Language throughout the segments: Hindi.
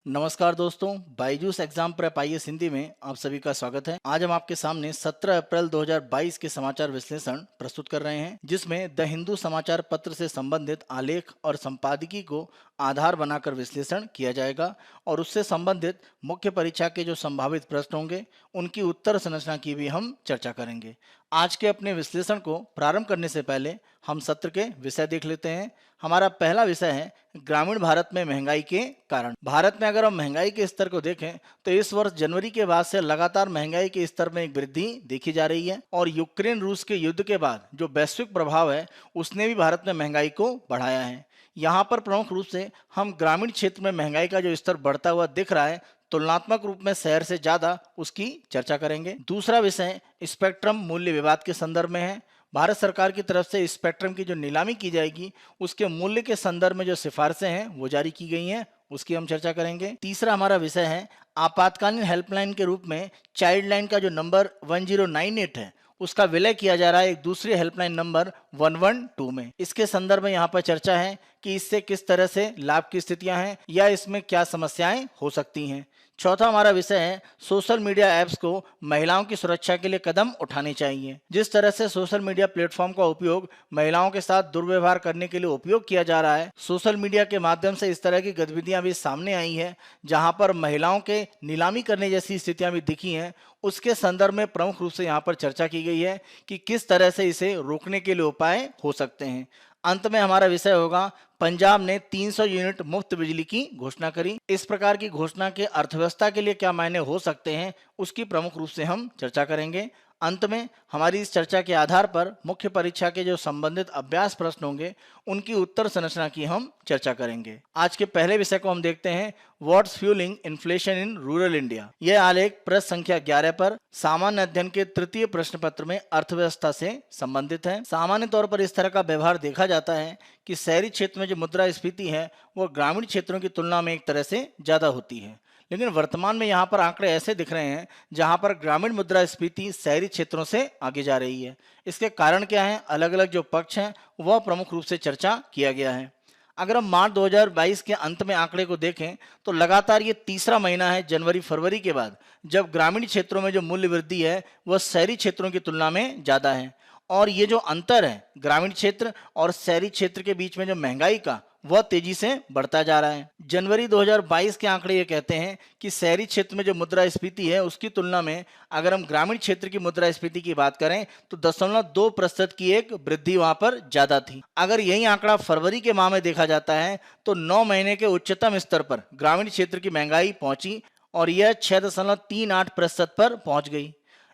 नमस्कार दोस्तों, Byju's exam prep IAS Hindi में आप सभी का स्वागत है। आज हम आपके सामने 17 अप्रैल 2022 के समाचार विश्लेषण प्रस्तुत कर रहे हैं, जिसमें द हिंदू समाचार पत्र से संबंधित आलेख और संपादकीय को आधार बनाकर विश्लेषण किया जाएगा और उससे संबंधित मुख्य परीक्षा के जो संभावित प्रश्न होंगे उनकी उत्तर संरचना की भी हम चर्चा करेंगे। आज के अपने विश्लेषण को प्रारंभ करने से पहले हम सत्र के विषय देख लेते हैं। हमारा पहला विषय है ग्रामीण भारत में महंगाई के कारण। भारत में अगर हम महंगाई के स्तर को देखें तो इस वर्ष जनवरी के बाद से लगातार महंगाई के स्तर में एक वृद्धि देखी जा रही है और यूक्रेन रूस के युद्ध के बाद जो वैश्विक प्रभाव है उसने भी भारत में महंगाई को बढ़ाया है। यहाँ पर प्रमुख रूप से हम ग्रामीण क्षेत्र में महंगाई का जो स्तर बढ़ता हुआ दिख रहा है, तुलनात्मक रूप में शहर से ज्यादा, उसकी चर्चा करेंगे। दूसरा विषय स्पेक्ट्रम मूल्य विवाद के संदर्भ में है। भारत सरकार की तरफ से स्पेक्ट्रम की जो नीलामी की जाएगी उसके मूल्य के संदर्भ में जो सिफारिशें हैं वो जारी की गई हैं, उसकी हम चर्चा करेंगे। तीसरा हमारा विषय है आपातकालीन हेल्पलाइन के रूप में चाइल्ड लाइन का जो नंबर 1098 है उसका विलय किया जा रहा है एक दूसरे हेल्पलाइन नंबर 112 में। इसके संदर्भ में यहाँ पर चर्चा है कि इससे किस तरह से लाभ की स्थितियां हैं या इसमें क्या समस्याएं हो सकती हैं। चौथा हमारा विषय है सोशल मीडिया ऐप्स को महिलाओं की सुरक्षा के लिए कदम उठाने चाहिए। जिस तरह से सोशल मीडिया प्लेटफॉर्म का उपयोग महिलाओं के साथ दुर्व्यवहार करने के लिए उपयोग किया जा रहा है, सोशल मीडिया के माध्यम से इस तरह की गतिविधियां भी सामने आई है जहां पर महिलाओं के नीलामी करने जैसी स्थितियां भी दिखी हैं। उसके संदर्भ में प्रमुख रूप से यहाँ पर चर्चा की गई है कि किस तरह से इसे रोकने के लिए उपाय हो सकते हैं। अंत में हमारा विषय होगा पंजाब ने 300 यूनिट मुफ्त बिजली की घोषणा करी। इस प्रकार की घोषणा के अर्थव्यवस्था के लिए क्या मायने हो सकते हैं उसकी प्रमुख रूप से हम चर्चा करेंगे। अंत में हमारी इस चर्चा के आधार पर मुख्य परीक्षा के जो संबंधित अभ्यास प्रश्न होंगे उनकी उत्तर संरचना की हम चर्चा करेंगे। आज के पहले विषय को हम देखते हैं what's fuelling inflation in rural India. यह आलेख पृष्ठ संख्या 11 पर सामान्य अध्ययन के तृतीय प्रश्न पत्र में अर्थव्यवस्था से संबंधित है। सामान्य तौर पर इस तरह का व्यवहार देखा जाता है कि शहरी क्षेत्र में जो मुद्रास्फीति है वो ग्रामीण क्षेत्रों की तुलना में एक तरह से ज्यादा होती है, लेकिन वर्तमान में यहाँ पर आंकड़े ऐसे दिख रहे हैं जहाँ पर ग्रामीण मुद्रास्फीति शहरी क्षेत्रों से आगे जा रही है। इसके कारण क्या है, अलग अलग जो पक्ष हैं वह प्रमुख रूप से चर्चा किया गया है। अगर हम मार्च 2022 के अंत में आंकड़े को देखें तो लगातार ये तीसरा महीना है जनवरी फरवरी के बाद जब ग्रामीण क्षेत्रों में जो मूल्य वृद्धि है वह शहरी क्षेत्रों की तुलना में ज्यादा है और ये जो अंतर है ग्रामीण क्षेत्र और शहरी क्षेत्र के बीच में जो महंगाई का वह तेजी से बढ़ता जा रहा है। जनवरी 2022 के आंकड़े ये कहते हैं कि शहरी क्षेत्र में जो मुद्रास्फीति है उसकी तुलना में अगर हम ग्रामीण क्षेत्र की मुद्रास्फीति की बात करें तो 0.2% की एक वृद्धि वहां पर ज्यादा थी। अगर यही आंकड़ा फरवरी के माह में देखा जाता है तो 9 महीने के उच्चतम स्तर पर ग्रामीण क्षेत्र की महंगाई पहुंची और यह 6.38% पर पहुंच गई।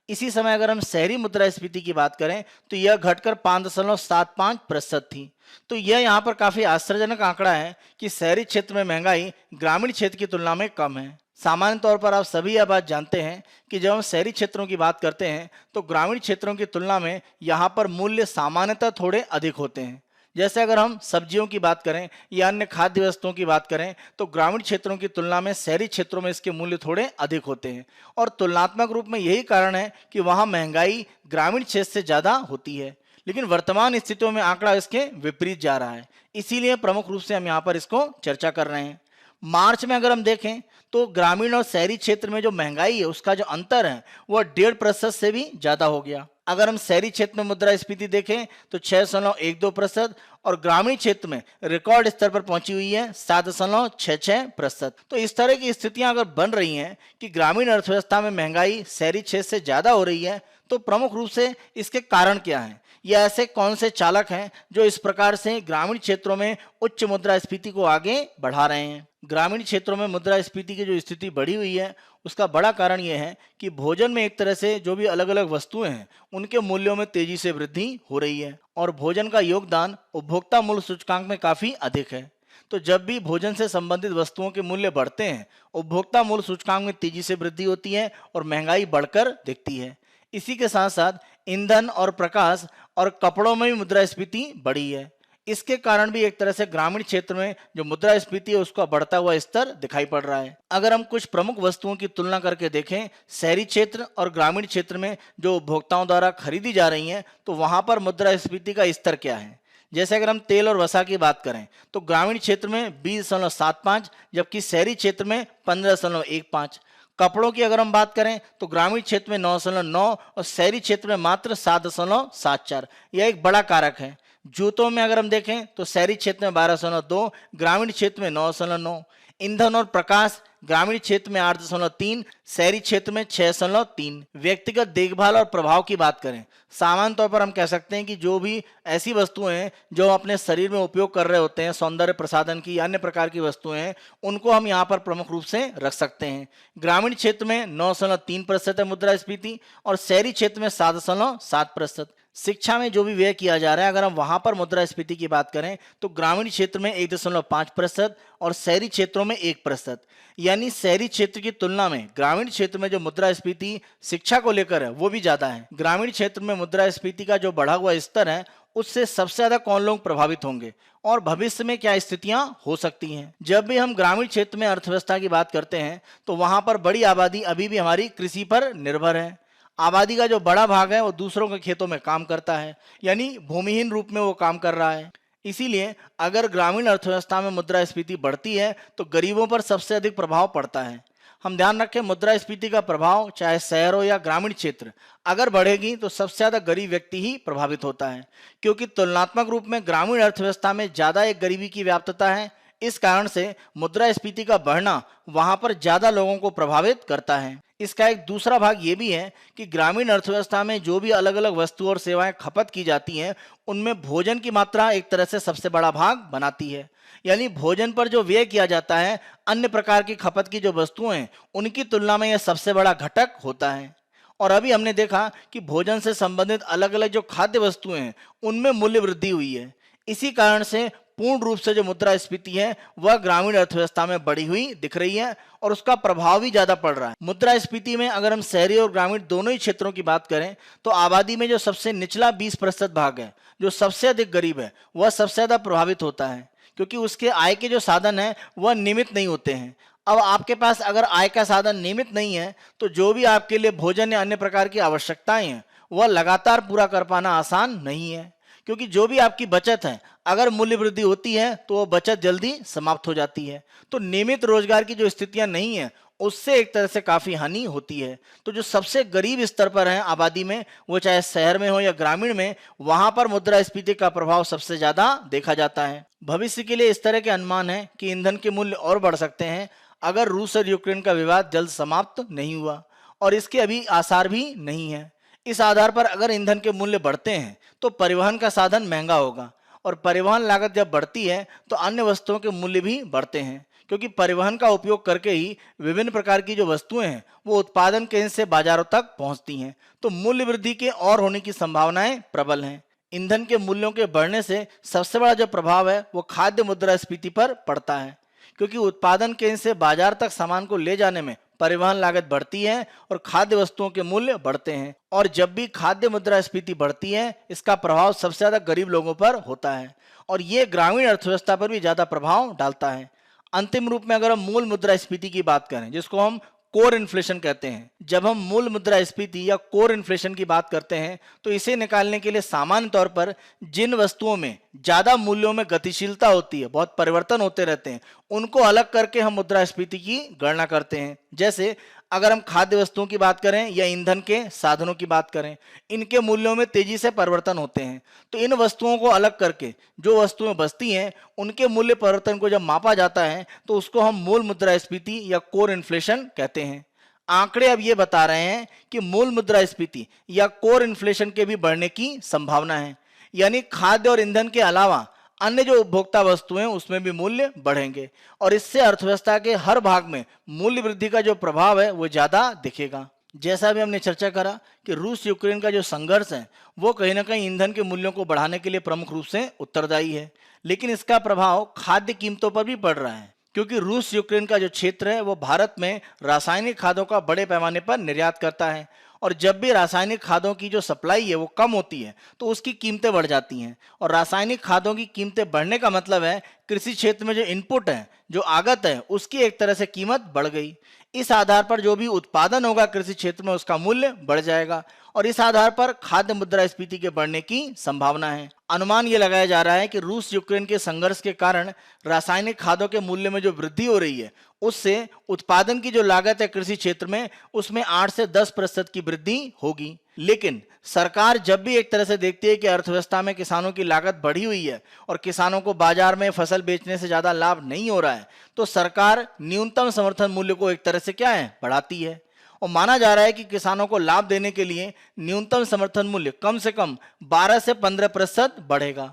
इसी समय अगर हम शहरी मुद्रास्फीति की बात करें तो यह घटकर 5.75% थी। तो यह यहाँ पर काफी आश्चर्यजनक आंकड़ा है कि शहरी क्षेत्र में महंगाई ग्रामीण क्षेत्र की तुलना में कम है। सामान्य तौर पर आप सभी यह बात जानते हैं कि जब हम शहरी क्षेत्रों की बात करते हैं तो ग्रामीण क्षेत्रों की तुलना में यहाँ पर मूल्य सामान्यतः थोड़े अधिक होते हैं। जैसे अगर हम सब्जियों की बात करें या अन्य खाद्य वस्तुओं की बात करें तो ग्रामीण क्षेत्रों की तुलना में शहरी क्षेत्रों में इसके मूल्य थोड़े अधिक होते हैं और तुलनात्मक रूप में यही कारण है कि वहां महंगाई ग्रामीण क्षेत्र से ज्यादा होती है। लेकिन वर्तमान स्थितियों में आंकड़ा इसके विपरीत जा रहा है, इसीलिए प्रमुख रूप से हम यहाँ पर इसको चर्चा कर रहे हैं। मार्च में अगर हम देखें तो ग्रामीण और शहरी क्षेत्र में जो महंगाई है उसका जो अंतर है वह 1.5% से भी ज्यादा हो गया। अगर हम शहरी क्षेत्र में मुद्रास्फीति देखें तो 6.12% और ग्रामीण क्षेत्र में रिकॉर्ड स्तर पर पहुंची हुई है 7.66%। तो इस तरह की स्थितियां अगर बन रही हैं कि ग्रामीण अर्थव्यवस्था में महंगाई शहरी क्षेत्र से ज्यादा हो रही है तो प्रमुख रूप से इसके कारण क्या हैं या ऐसे कौन से चालक हैं जो इस प्रकार से ग्रामीण क्षेत्रों में उच्च मुद्रास्फीति को आगे बढ़ा रहे हैं। ग्रामीण क्षेत्रों में मुद्रास्फीति की जो स्थिति बढ़ी हुई है उसका बड़ा कारण यह है कि भोजन में एक तरह से जो भी अलग अलग वस्तुएं हैं उनके मूल्यों में तेजी से वृद्धि हो रही है और भोजन का योगदान उपभोक्ता मूल्य सूचकांक में काफी अधिक है। तो जब भी भोजन से संबंधित वस्तुओं के मूल्य बढ़ते हैं उपभोक्ता मूल्य सूचकांक में तेजी से वृद्धि होती है और महंगाई बढ़कर दिखती है। इसी के साथ साथ ईंधन और प्रकाश और कपड़ों में भी मुद्रास्फीति बढ़ी है। इसके कारण भी एक तरह से ग्रामीण क्षेत्र में जो मुद्रास्फीति है उसका बढ़ता हुआ स्तर दिखाई पड़ रहा है। अगर हम कुछ प्रमुख वस्तुओं की तुलना करके देखें शहरी क्षेत्र और ग्रामीण क्षेत्र में जो उपभोक्ताओं द्वारा खरीदी जा रही हैं तो वहां पर मुद्रास्फीति का स्तर क्या है। जैसे अगर हम तेल और वसा की बात करें तो ग्रामीण क्षेत्र में 20.75, जबकि शहरी क्षेत्र में 15.15। कपड़ों की अगर हम बात करें तो ग्रामीण क्षेत्र में 9.9 और शहरी क्षेत्र में मात्र 7.74। यह एक बड़ा कारक है। जूतों में अगर हम देखें तो शहरी क्षेत्र में 12.2, ग्रामीण क्षेत्र में 9.9। ईंधन और प्रकाश ग्रामीण क्षेत्र में 8.3, शहरी क्षेत्र में 6.3। व्यक्तिगत देखभाल और प्रभाव की बात करें, सामान्य तौर पर हम कह सकते हैं कि जो भी ऐसी वस्तुएं हैं जो हम अपने शरीर में उपयोग कर रहे होते हैं, सौंदर्य प्रसाधन की अन्य प्रकार की वस्तुएं हैं, उनको हम यहाँ पर प्रमुख रूप से रख सकते हैं। ग्रामीण क्षेत्र में 9.3% है मुद्रास्फीति और शहरी क्षेत्र में 7.7%। शिक्षा में जो भी व्यय किया जा रहा है, अगर हम वहां पर मुद्रास्फीति की बात करें तो ग्रामीण क्षेत्र में 1.5% और शहरी क्षेत्रों में 1%। यानी शहरी क्षेत्र की तुलना में ग्रामीण क्षेत्र में जो मुद्रास्फीति शिक्षा को लेकर है वो भी ज्यादा है। ग्रामीण क्षेत्र में मुद्रास्फीति का जो बढ़ा हुआ स्तर है उससे सबसे ज्यादा कौन लोग प्रभावित होंगे और भविष्य में क्या स्थितियां हो सकती हैं। जब भी हम ग्रामीण क्षेत्र में अर्थव्यवस्था की बात करते हैं तो वहां पर बड़ी आबादी अभी भी हमारी कृषि पर निर्भर है। आबादी का जो बड़ा भाग है वो दूसरों के खेतों में काम करता है, यानी भूमिहीन रूप में वो काम कर रहा है। इसीलिए अगर ग्रामीण अर्थव्यवस्था में मुद्रास्फीति बढ़ती है तो गरीबों पर सबसे अधिक प्रभाव पड़ता है। हम ध्यान रखें, मुद्रास्फीति का प्रभाव चाहे शहर हो या ग्रामीण क्षेत्र, अगर बढ़ेगी तो सबसे ज्यादा गरीब व्यक्ति ही प्रभावित होता है, क्योंकि तुलनात्मक रूप में ग्रामीण अर्थव्यवस्था में ज्यादा एक गरीबी की व्याप्तता है। इस कारण से मुद्रास्फीति का बढ़ना वहां पर ज्यादा लोगों को प्रभावित करता है। इसका एक दूसरा भाग ये भी है कि ग्रामीण अर्थव्यवस्था में जो भी अलग अलग वस्तु और सेवाएं खपत की जाती हैं उनमें भोजन की मात्रा एक तरह से सबसे बड़ा भाग बनाती है। यानी भोजन पर जो व्यय किया जाता है, अन्य प्रकार की खपत की जो वस्तुएं हैं उनकी तुलना में यह सबसे बड़ा घटक होता है। और अभी हमने देखा कि भोजन से संबंधित अलग अलग जो खाद्य वस्तुएं हैं उनमें मूल्य वृद्धि हुई है। इसी कारण से पूर्ण रूप से जो मुद्रास्फीति है वह ग्रामीण अर्थव्यवस्था में बढ़ी हुई दिख रही है और उसका प्रभाव भी ज्यादा पड़ रहा है। मुद्रास्फीति में अगर हम शहरी और ग्रामीण दोनों ही क्षेत्रों की बात करें तो आबादी में जो सबसे निचला 20% भाग है, जो सबसे अधिक गरीब है, वह सबसे ज्यादा प्रभावित होता है, क्योंकि उसके आय के जो साधन है वह नियमित नहीं होते हैं। अब आपके पास अगर आय का साधन नियमित नहीं है तो जो भी आपके लिए भोजन या अन्य प्रकार की आवश्यकताएं हैं वह लगातार पूरा कर पाना आसान नहीं है, क्योंकि जो भी आपकी बचत है, अगर मूल्य वृद्धि होती है तो वो बचत जल्दी समाप्त हो जाती है। तो नियमित रोजगार की जो स्थितियां नहीं है उससे एक तरह से काफी हानि होती है। तो जो सबसे गरीब स्तर पर है आबादी में, वो चाहे शहर में हो या ग्रामीण में, वहां पर मुद्रास्फीति का प्रभाव सबसे ज्यादा देखा जाता है। भविष्य के लिए इस तरह के अनुमान है कि ईंधन के मूल्य और बढ़ सकते हैं अगर रूस और यूक्रेन का विवाद जल्द समाप्त नहीं हुआ, और इसके अभी आसार भी नहीं है। इस आधार पर अगर ईंधन के मूल्य बढ़ते हैं तो परिवहन का साधन महंगा होगा, और परिवहन लागत जब बढ़ती है तो अन्य वस्तुओं के मूल्य भी बढ़ते हैं, क्योंकि परिवहन का उपयोग करके ही विभिन्न प्रकार की जो वस्तुएं हैं वो उत्पादन केंद्र से बाजारों तक पहुंचती हैं। तो मूल्य वृद्धि के और होने की संभावनाएं प्रबल हैं। ईंधन के मूल्यों के बढ़ने से सबसे बड़ा जो प्रभाव है वो खाद्य मुद्रास्फीति पर पड़ता है, क्योंकि उत्पादन केंद्र से बाजार तक सामान को ले जाने में परिवहन लागत बढ़ती है और खाद्य वस्तुओं के मूल्य बढ़ते हैं। और जब भी खाद्य मुद्रास्फीति बढ़ती है इसका प्रभाव सबसे ज्यादा गरीब लोगों पर होता है, और ये ग्रामीण अर्थव्यवस्था पर भी ज्यादा प्रभाव डालता है। अंतिम रूप में अगर हम मूल मुद्रास्फीति की बात करें, जिसको हम कोर इन्फ्लेशन कहते हैं, जब हम मूल मुद्रास्फीति या कोर इन्फ्लेशन की बात करते हैं तो इसे निकालने के लिए सामान्य तौर पर जिन वस्तुओं में ज्यादा मूल्यों में गतिशीलता होती है, बहुत परिवर्तन होते रहते हैं, उनको अलग करके हम मुद्रास्फीति की गणना करते हैं। जैसे अगर हम खाद्य वस्तुओं की बात करें या ईंधन के साधनों की बात करें, इनके मूल्यों में तेजी से परिवर्तन होते हैं, तो इन वस्तुओं को अलग करके जो वस्तुएं बचती हैं उनके मूल्य परिवर्तन को जब मापा जाता है तो उसको हम मूल मुद्रास्फीति या कोर इन्फ्लेशन कहते हैं। आंकड़े अब ये बता रहे हैं कि मूल मुद्रास्फीति या कोर इन्फ्लेशन के भी बढ़ने की संभावना है, यानी खाद्य और ईंधन के अलावा अन्य जो उपभोक्ता वस्तुएं उसमें भी मूल्य बढ़ेंगे, और इससे अर्थव्यवस्था के हर भाग में मूल्य वृद्धि का जो प्रभाव है वो ज्यादा दिखेगा। जैसा भी हमने चर्चा करा कि रूस यूक्रेन का जो संघर्ष है वो कहीं ना कहीं ईंधन के मूल्यों को बढ़ाने के लिए प्रमुख रूप से उत्तरदायी है, लेकिन इसका प्रभाव खाद्य कीमतों पर भी पड़ रहा है, क्योंकि रूस यूक्रेन का जो क्षेत्र है वो भारत में रासायनिक खादों का बड़े पैमाने पर निर्यात करता है, और जब भी रासायनिक खादों की जो सप्लाई है वो कम होती है तो उसकी कीमतें बढ़ जाती हैं, और रासायनिक खादों की कीमतें बढ़ने का मतलब है कृषि क्षेत्र में जो इनपुट है, जो आगत है, उसकी एक तरह से कीमत बढ़ गई। इस आधार पर जो भी उत्पादन होगा कृषि क्षेत्र में उसका मूल्य बढ़ जाएगा और इस आधार पर खाद्य मुद्रास्फीति के बढ़ने की संभावना है। अनुमान ये लगाया जा रहा है कि रूस यूक्रेन के संघर्ष के कारण रासायनिक खादों के मूल्य में जो वृद्धि हो रही है उससे उत्पादन की जो लागत है कृषि क्षेत्र में उसमें 8 से 10% की वृद्धि होगी। लेकिन सरकार जब भी एक तरह से देखती है कि अर्थव्यवस्था में किसानों की लागत बढ़ी हुई है और किसानों को बाजार में फसल बेचने से ज्यादा लाभ नहीं हो रहा है तो सरकार न्यूनतम समर्थन मूल्य को एक तरह से क्या है बढ़ाती है और माना जा रहा है कि किसानों को लाभ देने के लिए न्यूनतम समर्थन मूल्य कम से कम 12 से 15% बढ़ेगा।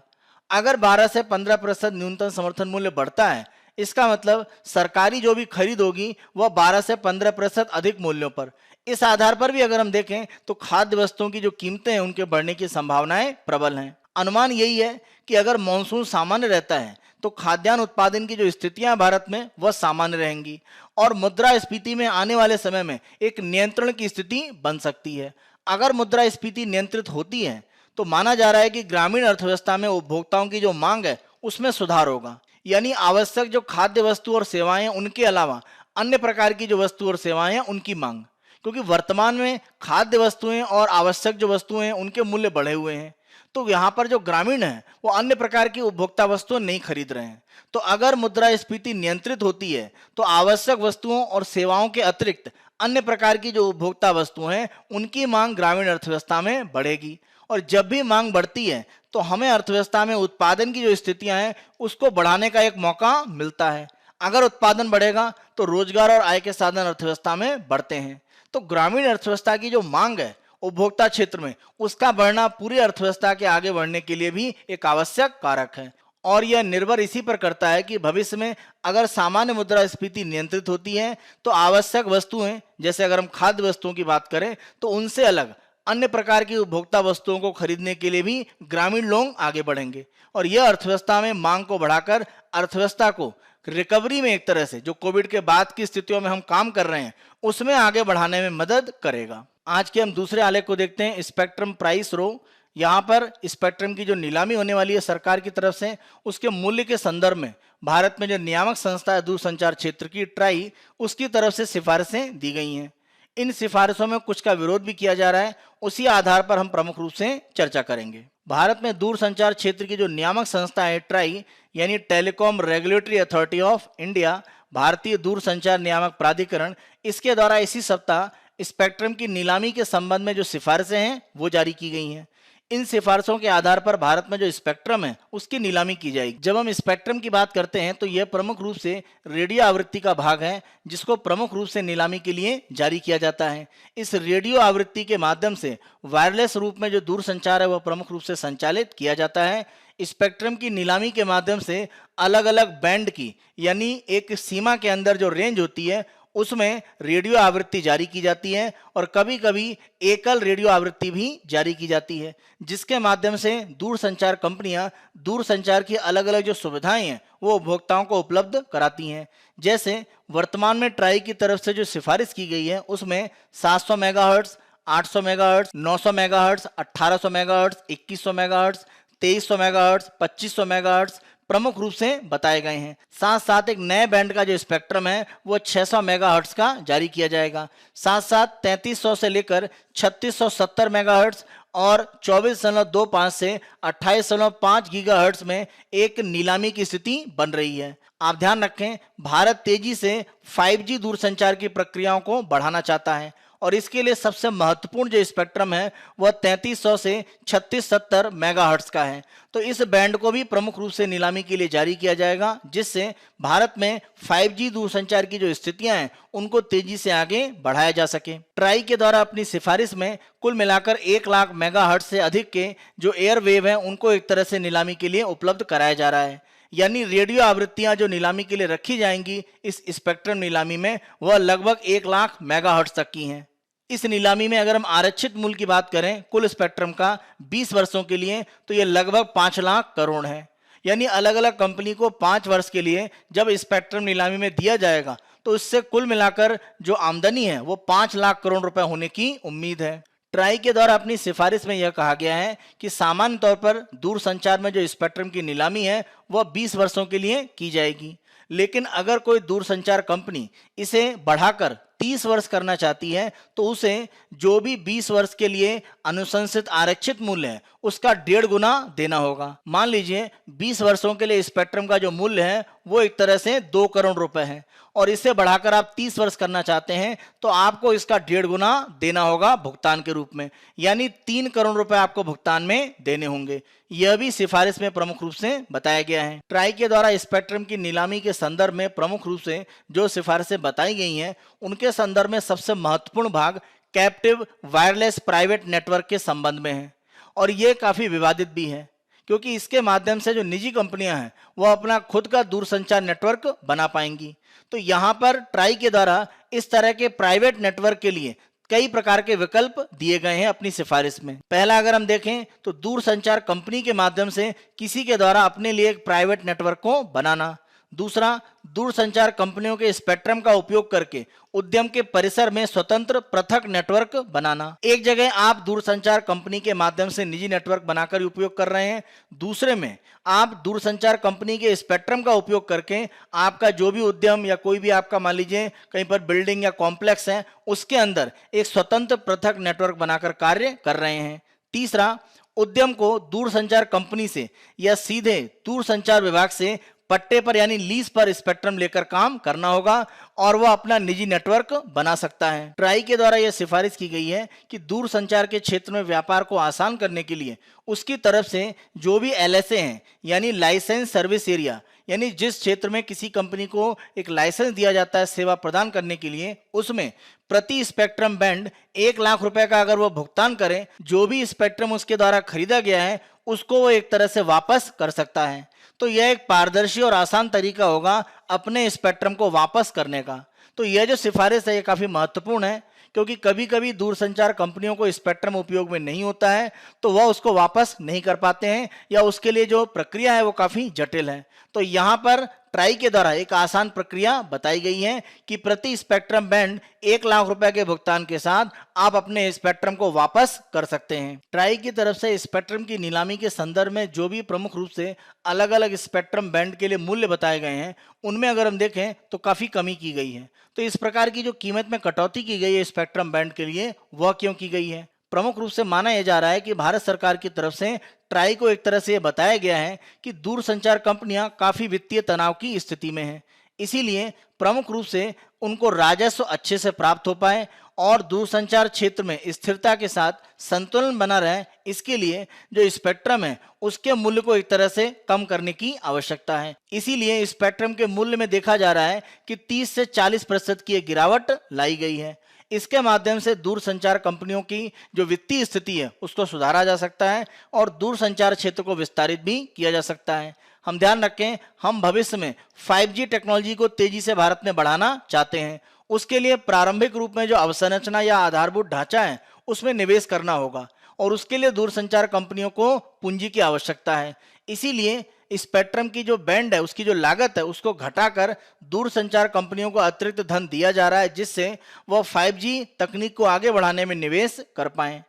अगर 12 से 15% न्यूनतम समर्थन मूल्य बढ़ता है इसका मतलब सरकारी जो भी खरीद होगी वह 12 से 15% अधिक मूल्यों पर। इस आधार पर भी अगर हम देखें तो खाद्य वस्तुओं की जो कीमतें हैं उनके बढ़ने की संभावनाएं प्रबल हैं। अनुमान यही है कि अगर मॉनसून सामान्य रहता है तो खाद्यान्न उत्पादन की जो स्थितियां भारत में वह सामान्य रहेंगी और मुद्रास्फीति में आने वाले समय में एक नियंत्रण की स्थिति बन सकती है। अगर मुद्रास्फीति नियंत्रित होती है तो माना जा रहा है कि ग्रामीण अर्थव्यवस्था में उपभोक्ताओं की जो मांग है उसमें सुधार होगा, यानी आवश्यक जो खाद्य वस्तु और सेवाएं उनके अलावा अन्य प्रकार की जो वस्तु और सेवाएं हैं उनकी मांग, क्योंकि वर्तमान में खाद्य वस्तुएं और आवश्यक जो वस्तुएं हैं उनके मूल्य बढ़े हुए हैं तो यहाँ पर जो ग्रामीण है वो अन्य प्रकार की उपभोक्ता वस्तुएं नहीं खरीद रहे हैं। तो अगर मुद्रास्फीति नियंत्रित होती है तो आवश्यक वस्तुओं और सेवाओं के अतिरिक्त अन्य प्रकार की जो उपभोक्ता वस्तुएं हैं उनकी मांग ग्रामीण अर्थव्यवस्था में बढ़ेगी और जब भी मांग बढ़ती है तो हमें अर्थव्यवस्था में उत्पादन की जो स्थितियां हैं उसको बढ़ाने का एक मौका मिलता है। अगर उत्पादन बढ़ेगा तो रोजगार और आय के साधन अर्थव्यवस्था में बढ़ते हैं तो ग्रामीण अर्थव्यवस्था की जो मांग है उपभोक्ता क्षेत्र में उसका बढ़ना पूरी अर्थव्यवस्था के आगे बढ़ने के लिए भी एक आवश्यक कारक है और यह निर्भर इसी पर करता है कि भविष्य में अगर सामान्य मुद्रास्फीति नियंत्रित होती है तो आवश्यक वस्तुएं जैसे अगर हम खाद्य वस्तुओं की बात करें तो उनसे अलग अन्य प्रकार की उपभोक्ता वस्तुओं को खरीदने के लिए भी ग्रामीण लोग आगे बढ़ेंगे और यह अर्थव्यवस्था में मांग को बढ़ाकर अर्थव्यवस्था को रिकवरी में एक तरह से जो कोविड के बाद की स्थितियों में हम काम कर रहे हैं उसमें आगे बढ़ाने में मदद करेगा। आज के हम दूसरे आलेख को देखते हैं, स्पेक्ट्रम प्राइस रो। यहाँ पर स्पेक्ट्रम की जो नीलामी होने वाली है सरकार की तरफ से उसके मूल्य के संदर्भ में भारत में जो नियामक संस्था है दूरसंचार क्षेत्र की ट्राई उसकी तरफ से सिफारिशें दी गई हैं। इन सिफारिशों में कुछ का विरोध भी किया जा रहा है, उसी आधार पर हम प्रमुख रूप से चर्चा करेंगे। भारत में दूरसंचार क्षेत्र की जो नियामक संस्था है ट्राई यानी telecom regulatory authority of India, भारतीय दूरसंचार नियामक प्राधिकरण, इसके द्वारा इसी सप्ताह स्पेक्ट्रम की नीलामी के संबंध में जो सिफारिशें हैं वो जारी की गई हैं। इन सिफारिशों के आधार पर भारत में जो स्पेक्ट्रम है उसकी नीलामी की जाएगी। जब हम स्पेक्ट्रम की बात करते हैं तो यह प्रमुख रूप से रेडियो आवृत्ति का भाग है जिसको प्रमुख रूप से नीलामी के लिए जारी किया जाता है। इस रेडियो आवृत्ति के माध्यम से वायरलेस रूप में जो दूरसंचार है वह प्रमुख रूप से संचालित किया जाता है। स्पेक्ट्रम की नीलामी के माध्यम से अलग अलग बैंड की यानी एक सीमा के अंदर जो रेंज होती है उसमें रेडियो आवृत्ति जारी की जाती है और कभी कभी एकल रेडियो आवृत्ति भी जारी की जाती है जिसके माध्यम से दूरसंचार कंपनियां दूरसंचार की अलग अलग जो सुविधाएं हैं वो उपभोक्ताओं को उपलब्ध कराती हैं। जैसे वर्तमान में ट्राई की तरफ से जो सिफारिश की गई है उसमें 700 megahertz, 800 megahertz, 900 megahertz, 1800 megahertz, 2100 megahertz, 2300 megahertz, 2500 megahertz प्रमुख रूप से बताए गए हैं। साथ साथ एक नए बैंड का जो स्पेक्ट्रम है वो 600 मेगाहर्ट्ज का जारी किया जाएगा। साथ साथ 3300 से लेकर 3670 मेगाहर्ट्ज और 24.25 से 28.5 गीगाहर्ट्ज में एक नीलामी की स्थिति बन रही है। आप ध्यान रखें, भारत तेजी से 5G दूरसंचार की प्रक्रियाओं को बढ़ाना चाहता है और इसके लिए सबसे महत्वपूर्ण जो स्पेक्ट्रम है वह 3300 से 3670 मेगाहर्ट्ज का है। तो इस बैंड को भी प्रमुख रूप से नीलामी के लिए जारी किया जाएगा जिससे भारत में 5G दूरसंचार की जो स्थितियां हैं उनको तेजी से आगे बढ़ाया जा सके। ट्राई के द्वारा अपनी सिफारिश में कुल मिलाकर 1 लाख मेगाहर्ट्ज से अधिक के जो एयर वेव हैं उनको एक तरह से नीलामी के लिए उपलब्ध कराया जा रहा है। यानी रेडियो आवृत्तियां जो नीलामी के लिए रखी जाएंगी इस स्पेक्ट्रम नीलामी में वह लगभग 1 लाख मेगाहर्ट्ज तक की हैं। इस नीलामी में अगर हम आरक्षित मूल्य की बात करें कुल स्पेक्ट्रम का 20 वर्षों के लिए तो यह लगभग 5 लाख करोड़ है। यानी अलग अलग कंपनी को 5 वर्ष के लिए जब स्पेक्ट्रम नीलामी में दिया जाएगा तो इससे कुल मिलाकर जो आमदनी है वो 5 लाख करोड़ रुपए होने की उम्मीद है। ट्राई के द्वारा अपनी सिफारिश में यह कहा गया है कि सामान्य तौर पर दूरसंचार में जो स्पेक्ट्रम की नीलामी है वह 20 वर्षों के लिए की जाएगी, लेकिन अगर कोई दूरसंचार कंपनी इसे बढ़ाकर 30 वर्ष करना चाहती है तो उसे जो भी 20 वर्ष के लिए अनुशंसित आरक्षित मूल्य है उसका 1.5 गुना देना होगा। मान लीजिए 20 वर्षों के लिए स्पेक्ट्रम का जो मूल्य है वो एक तरह से 2 करोड़ रुपए है और इसे बढ़ाकर आप 30 वर्ष करना चाहते हैं तो आपको इसका 1.5 गुना देना होगा भुगतान के रूप में, यानी 3 करोड़ रुपए आपको भुगतान में देने होंगे। यह भी सिफारिश में प्रमुख रूप से बताया गया है। ट्राई के द्वारा स्पेक्ट्रम की नीलामी के संदर्भ में प्रमुख रूप से जो सिफारिशें बताई गई हैं उनके संदर्भ में सबसे महत्वपूर्ण भाग कैप्टिव वायरलेस प्राइवेट नेटवर्क के संबंध में है और ये काफी विवादित भी है क्योंकि इसके माध्यम से जो निजी कंपनियां हैं वो अपना खुद का दूरसंचार नेटवर्क बना पाएंगी। तो यहाँ पर ट्राई के द्वारा इस तरह के प्राइवेट नेटवर्क के लिए कई प्रकार के विकल्प दिए गए हैं अपनी सिफारिश में। पहला अगर हम देखें तो दूरसंचार कंपनी के माध्यम से किसी के द्वारा अपने लिए एक प्राइवेट नेटवर्क को बनाना। दूसरा, दूरसंचार कंपनियों के स्पेक्ट्रम का उपयोग करके उद्यम के परिसर में स्वतंत्र पृथक नेटवर्क बनाना। एक जगह आप दूरसंचार कंपनी के माध्यम से निजी नेटवर्क बनाकर उपयोग कर रहे हैं, दूसरे में आप दूरसंचार कंपनी के स्पेक्ट्रम का उपयोग करके आपका जो भी उद्यम या कोई भी आपका मान लीजिए कहीं पर बिल्डिंग या कॉम्प्लेक्स है उसके अंदर एक स्वतंत्र पृथक नेटवर्क बनाकर कार्य कर रहे हैं। तीसरा, उद्यम को दूरसंचार कंपनी से या सीधे दूरसंचार विभाग से पट्टे पर यानी लीज पर स्पेक्ट्रम लेकर काम करना होगा और वह अपना निजी नेटवर्क बना सकता है। ट्राई के द्वारा यह सिफारिश की गई है कि दूरसंचार के क्षेत्र में व्यापार को आसान करने के लिए उसकी तरफ से जो भी LSA हैं यानी लाइसेंस सर्विस एरिया, यानी जिस क्षेत्र में किसी कंपनी को एक लाइसेंस दिया जाता है सेवा प्रदान करने के लिए, उसमें प्रति स्पेक्ट्रम बैंड 1 लाख रुपए का अगर वो भुगतान करें, जो भी स्पेक्ट्रम उसके द्वारा खरीदा गया है उसको वो एक तरह से वापस कर सकता है। तो यह एक पारदर्शी और आसान तरीका होगा अपने स्पेक्ट्रम को वापस करने का। तो यह जो सिफारिश है ये काफी महत्वपूर्ण है क्योंकि कभी कभी दूरसंचार कंपनियों को स्पेक्ट्रम उपयोग में नहीं होता है तो वह उसको वापस नहीं कर पाते हैं या उसके लिए जो प्रक्रिया है वो काफी जटिल है। तो यहाँ पर ट्राई के द्वारा एक आसान प्रक्रिया बताई गई है कि प्रति स्पेक्ट्रम बैंड 1 लाख रुपए के भुगतान के साथ आप अपने स्पेक्ट्रम को वापस कर सकते हैं। ट्राई की तरफ से स्पेक्ट्रम की नीलामी के संदर्भ में जो भी प्रमुख रूप से अलग अलग स्पेक्ट्रम बैंड के लिए मूल्य बताए गए हैं उनमें अगर हम देखें तो काफी कमी की गई है। तो इस प्रकार की जो कीमत में कटौती की गई है स्पेक्ट्रम बैंड के लिए वह क्यों की गई है? प्रमुख रूप से माना यह जा रहा है कि भारत सरकार की तरफ से ट्राई को एक तरह से बताया गया है कि दूरसंचार कंपनियां काफी वित्तीय तनाव की स्थिति में हैं, इसीलिए प्रमुख रूप से उनको राजस्व अच्छे से प्राप्त हो पाए और दूरसंचार क्षेत्र में स्थिरता के साथ संतुलन बना रहे, इसके लिए जो स्पेक्ट्रम है उसके मूल्य को एक तरह से कम करने की आवश्यकता है। इसीलिए स्पेक्ट्रम के मूल्य में देखा जा रहा है कि 30 से 40% की एक गिरावट लाई गई है। इसके माध्यम से दूरसंचार कंपनियों की जो वित्तीय स्थिति है उसको सुधारा जा सकता है और दूरसंचार क्षेत्र को विस्तारित भी किया जा सकता है। हम ध्यान रखें, हम भविष्य में 5G टेक्नोलॉजी को तेजी से भारत में बढ़ाना चाहते हैं। उसके लिए प्रारंभिक रूप में जो अवसंरचना या आधारभूत ढांचा है उसमें निवेश करना होगा और उसके लिए दूरसंचार कंपनियों को पूंजी की आवश्यकता है। इसीलिए स्पेक्ट्रम की जो बैंड है उसकी जो लागत है उसको घटाकर दूरसंचार कंपनियों को अतिरिक्त धन दिया जा रहा है जिससे वह 5G तकनीक को आगे बढ़ाने में निवेश कर पाएं।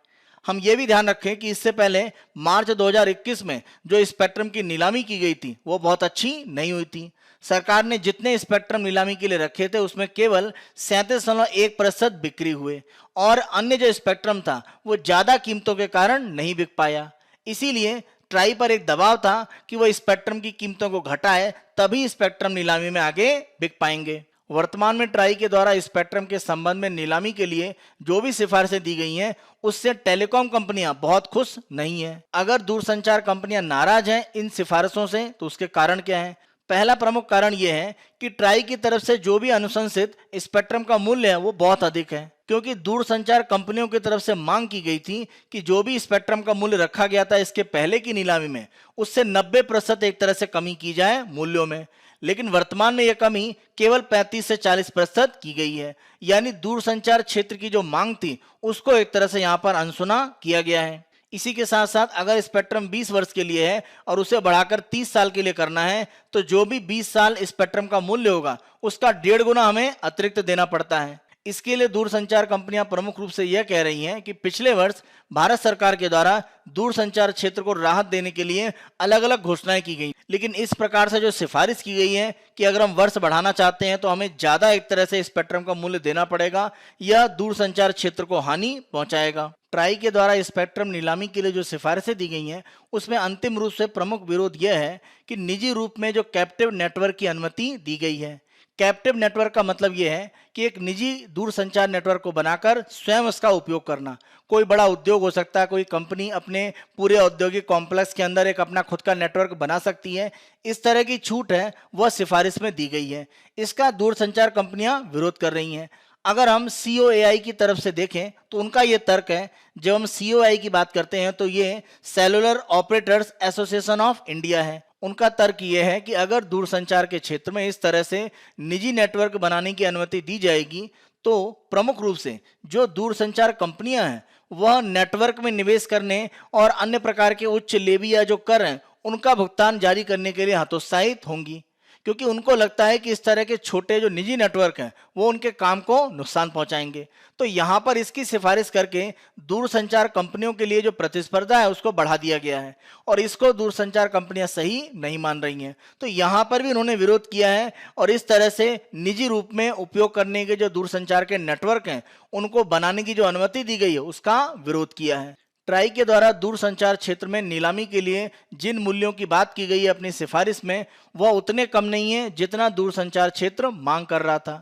हम ये भी ध्यान रखें कि इससे पहले मार्च 2021 में जो स्पेक्ट्रम की नीलामी की गई थी वो बहुत अच्छी नहीं हुई थी। सरकार ने जितने स्पेक्ट्रम नीलामी के लिए रखे थे उसमें केवल 37.1% बिक्री हुए और अन्य जो स्पेक्ट्रम था वो ज्यादा कीमतों के कारण नहीं बिक पाया। इसीलिए ट्राई पर एक दबाव था कि वह स्पेक्ट्रम की कीमतों को घटाए तभी स्पेक्ट्रम नीलामी में आगे बिक पाएंगे। वर्तमान में ट्राई के द्वारा स्पेक्ट्रम के संबंध में नीलामी के लिए जो भी सिफारिशें दी गई हैं उससे टेलीकॉम कंपनियां बहुत खुश नहीं है। अगर दूरसंचार कंपनियां नाराज हैं इन सिफारिशों से तो उसके कारण क्या है? पहला प्रमुख कारण यह है कि ट्राई की तरफ से जो भी अनुशंसित स्पेक्ट्रम का मूल्य है वो बहुत अधिक है, क्योंकि दूरसंचार कंपनियों की तरफ से मांग की गई थी कि जो भी स्पेक्ट्रम का मूल्य रखा गया था इसके पहले की नीलामी में उससे 90% एक तरह से कमी की जाए मूल्यों में, लेकिन वर्तमान में यह कमी केवल 35 से 40% की गई है। यानी दूरसंचार क्षेत्र की जो मांग थी उसको एक तरह से यहाँ पर अनसुना किया गया है। इसी के साथ साथ अगर स्पेक्ट्रम 20 वर्ष के लिए है और उसे बढ़ाकर 30 साल के लिए करना है तो जो भी 20 साल स्पेक्ट्रम का मूल्य होगा उसका 1.5 गुना हमें अतिरिक्त देना पड़ता है। इसके लिए दूरसंचार कंपनियां प्रमुख रूप से यह कह रही हैं कि पिछले वर्ष भारत सरकार के द्वारा दूरसंचार क्षेत्र को राहत देने के लिए अलग अलग घोषणाएं की गई, लेकिन इस प्रकार से जो सिफारिश की गई है कि अगर हम वर्ष बढ़ाना चाहते हैं तो हमें ज्यादा एक तरह से स्पेक्ट्रम का मूल्य देना पड़ेगा, यह दूरसंचार क्षेत्र को हानि पहुंचाएगा। ट्राई के द्वारा स्पेक्ट्रम नीलामी के लिए जो सिफारिशें दी गई हैं उसमें अंतिम रूप से प्रमुख विरोध यह है कि निजी रूप में जो कैप्टिव नेटवर्क की अनुमति दी गई है। कैप्टिव नेटवर्क का मतलब यह है कि एक निजी दूरसंचार नेटवर्क को बनाकर स्वयं उसका उपयोग करना। कोई बड़ा उद्योग हो सकता है, कोई कंपनी अपने पूरे औद्योगिक कॉम्प्लेक्स के अंदर एक अपना खुद का नेटवर्क बना सकती है। इस तरह की छूट है वह सिफारिश में दी गई है। इसका दूरसंचार कंपनियां विरोध कर रही हैं। अगर हम COAI की तरफ से देखें तो उनका ये तर्क है, जब हम COAI की बात करते हैं तो ये cellular operators association of India है। उनका तर्क ये है कि अगर दूरसंचार के क्षेत्र में इस तरह से निजी नेटवर्क बनाने की अनुमति दी जाएगी तो प्रमुख रूप से जो दूरसंचार कंपनियां हैं वह नेटवर्क में निवेश करने और अन्य प्रकार के उच्च लेवी या जो कर हैं उनका भुगतान जारी करने के लिए हतोत्साहित होंगी, क्योंकि उनको लगता है कि इस तरह के छोटे जो निजी नेटवर्क हैं वो उनके काम को नुकसान पहुंचाएंगे। तो यहाँ पर इसकी सिफारिश करके दूरसंचार कंपनियों के लिए जो प्रतिस्पर्धा है उसको बढ़ा दिया गया है और इसको दूरसंचार कंपनियां सही नहीं मान रही हैं। तो यहाँ पर भी उन्होंने विरोध किया है और इस तरह से निजी रूप में उपयोग करने के जो दूरसंचार के नेटवर्क हैं उनको बनाने की जो अनुमति दी गई है उसका विरोध किया है। ट्राई के द्वारा दूरसंचार क्षेत्र में नीलामी के लिए जिन मूल्यों की बात की गई है अपनी सिफारिश में वह उतने कम नहीं है जितना दूरसंचार क्षेत्र मांग कर रहा था,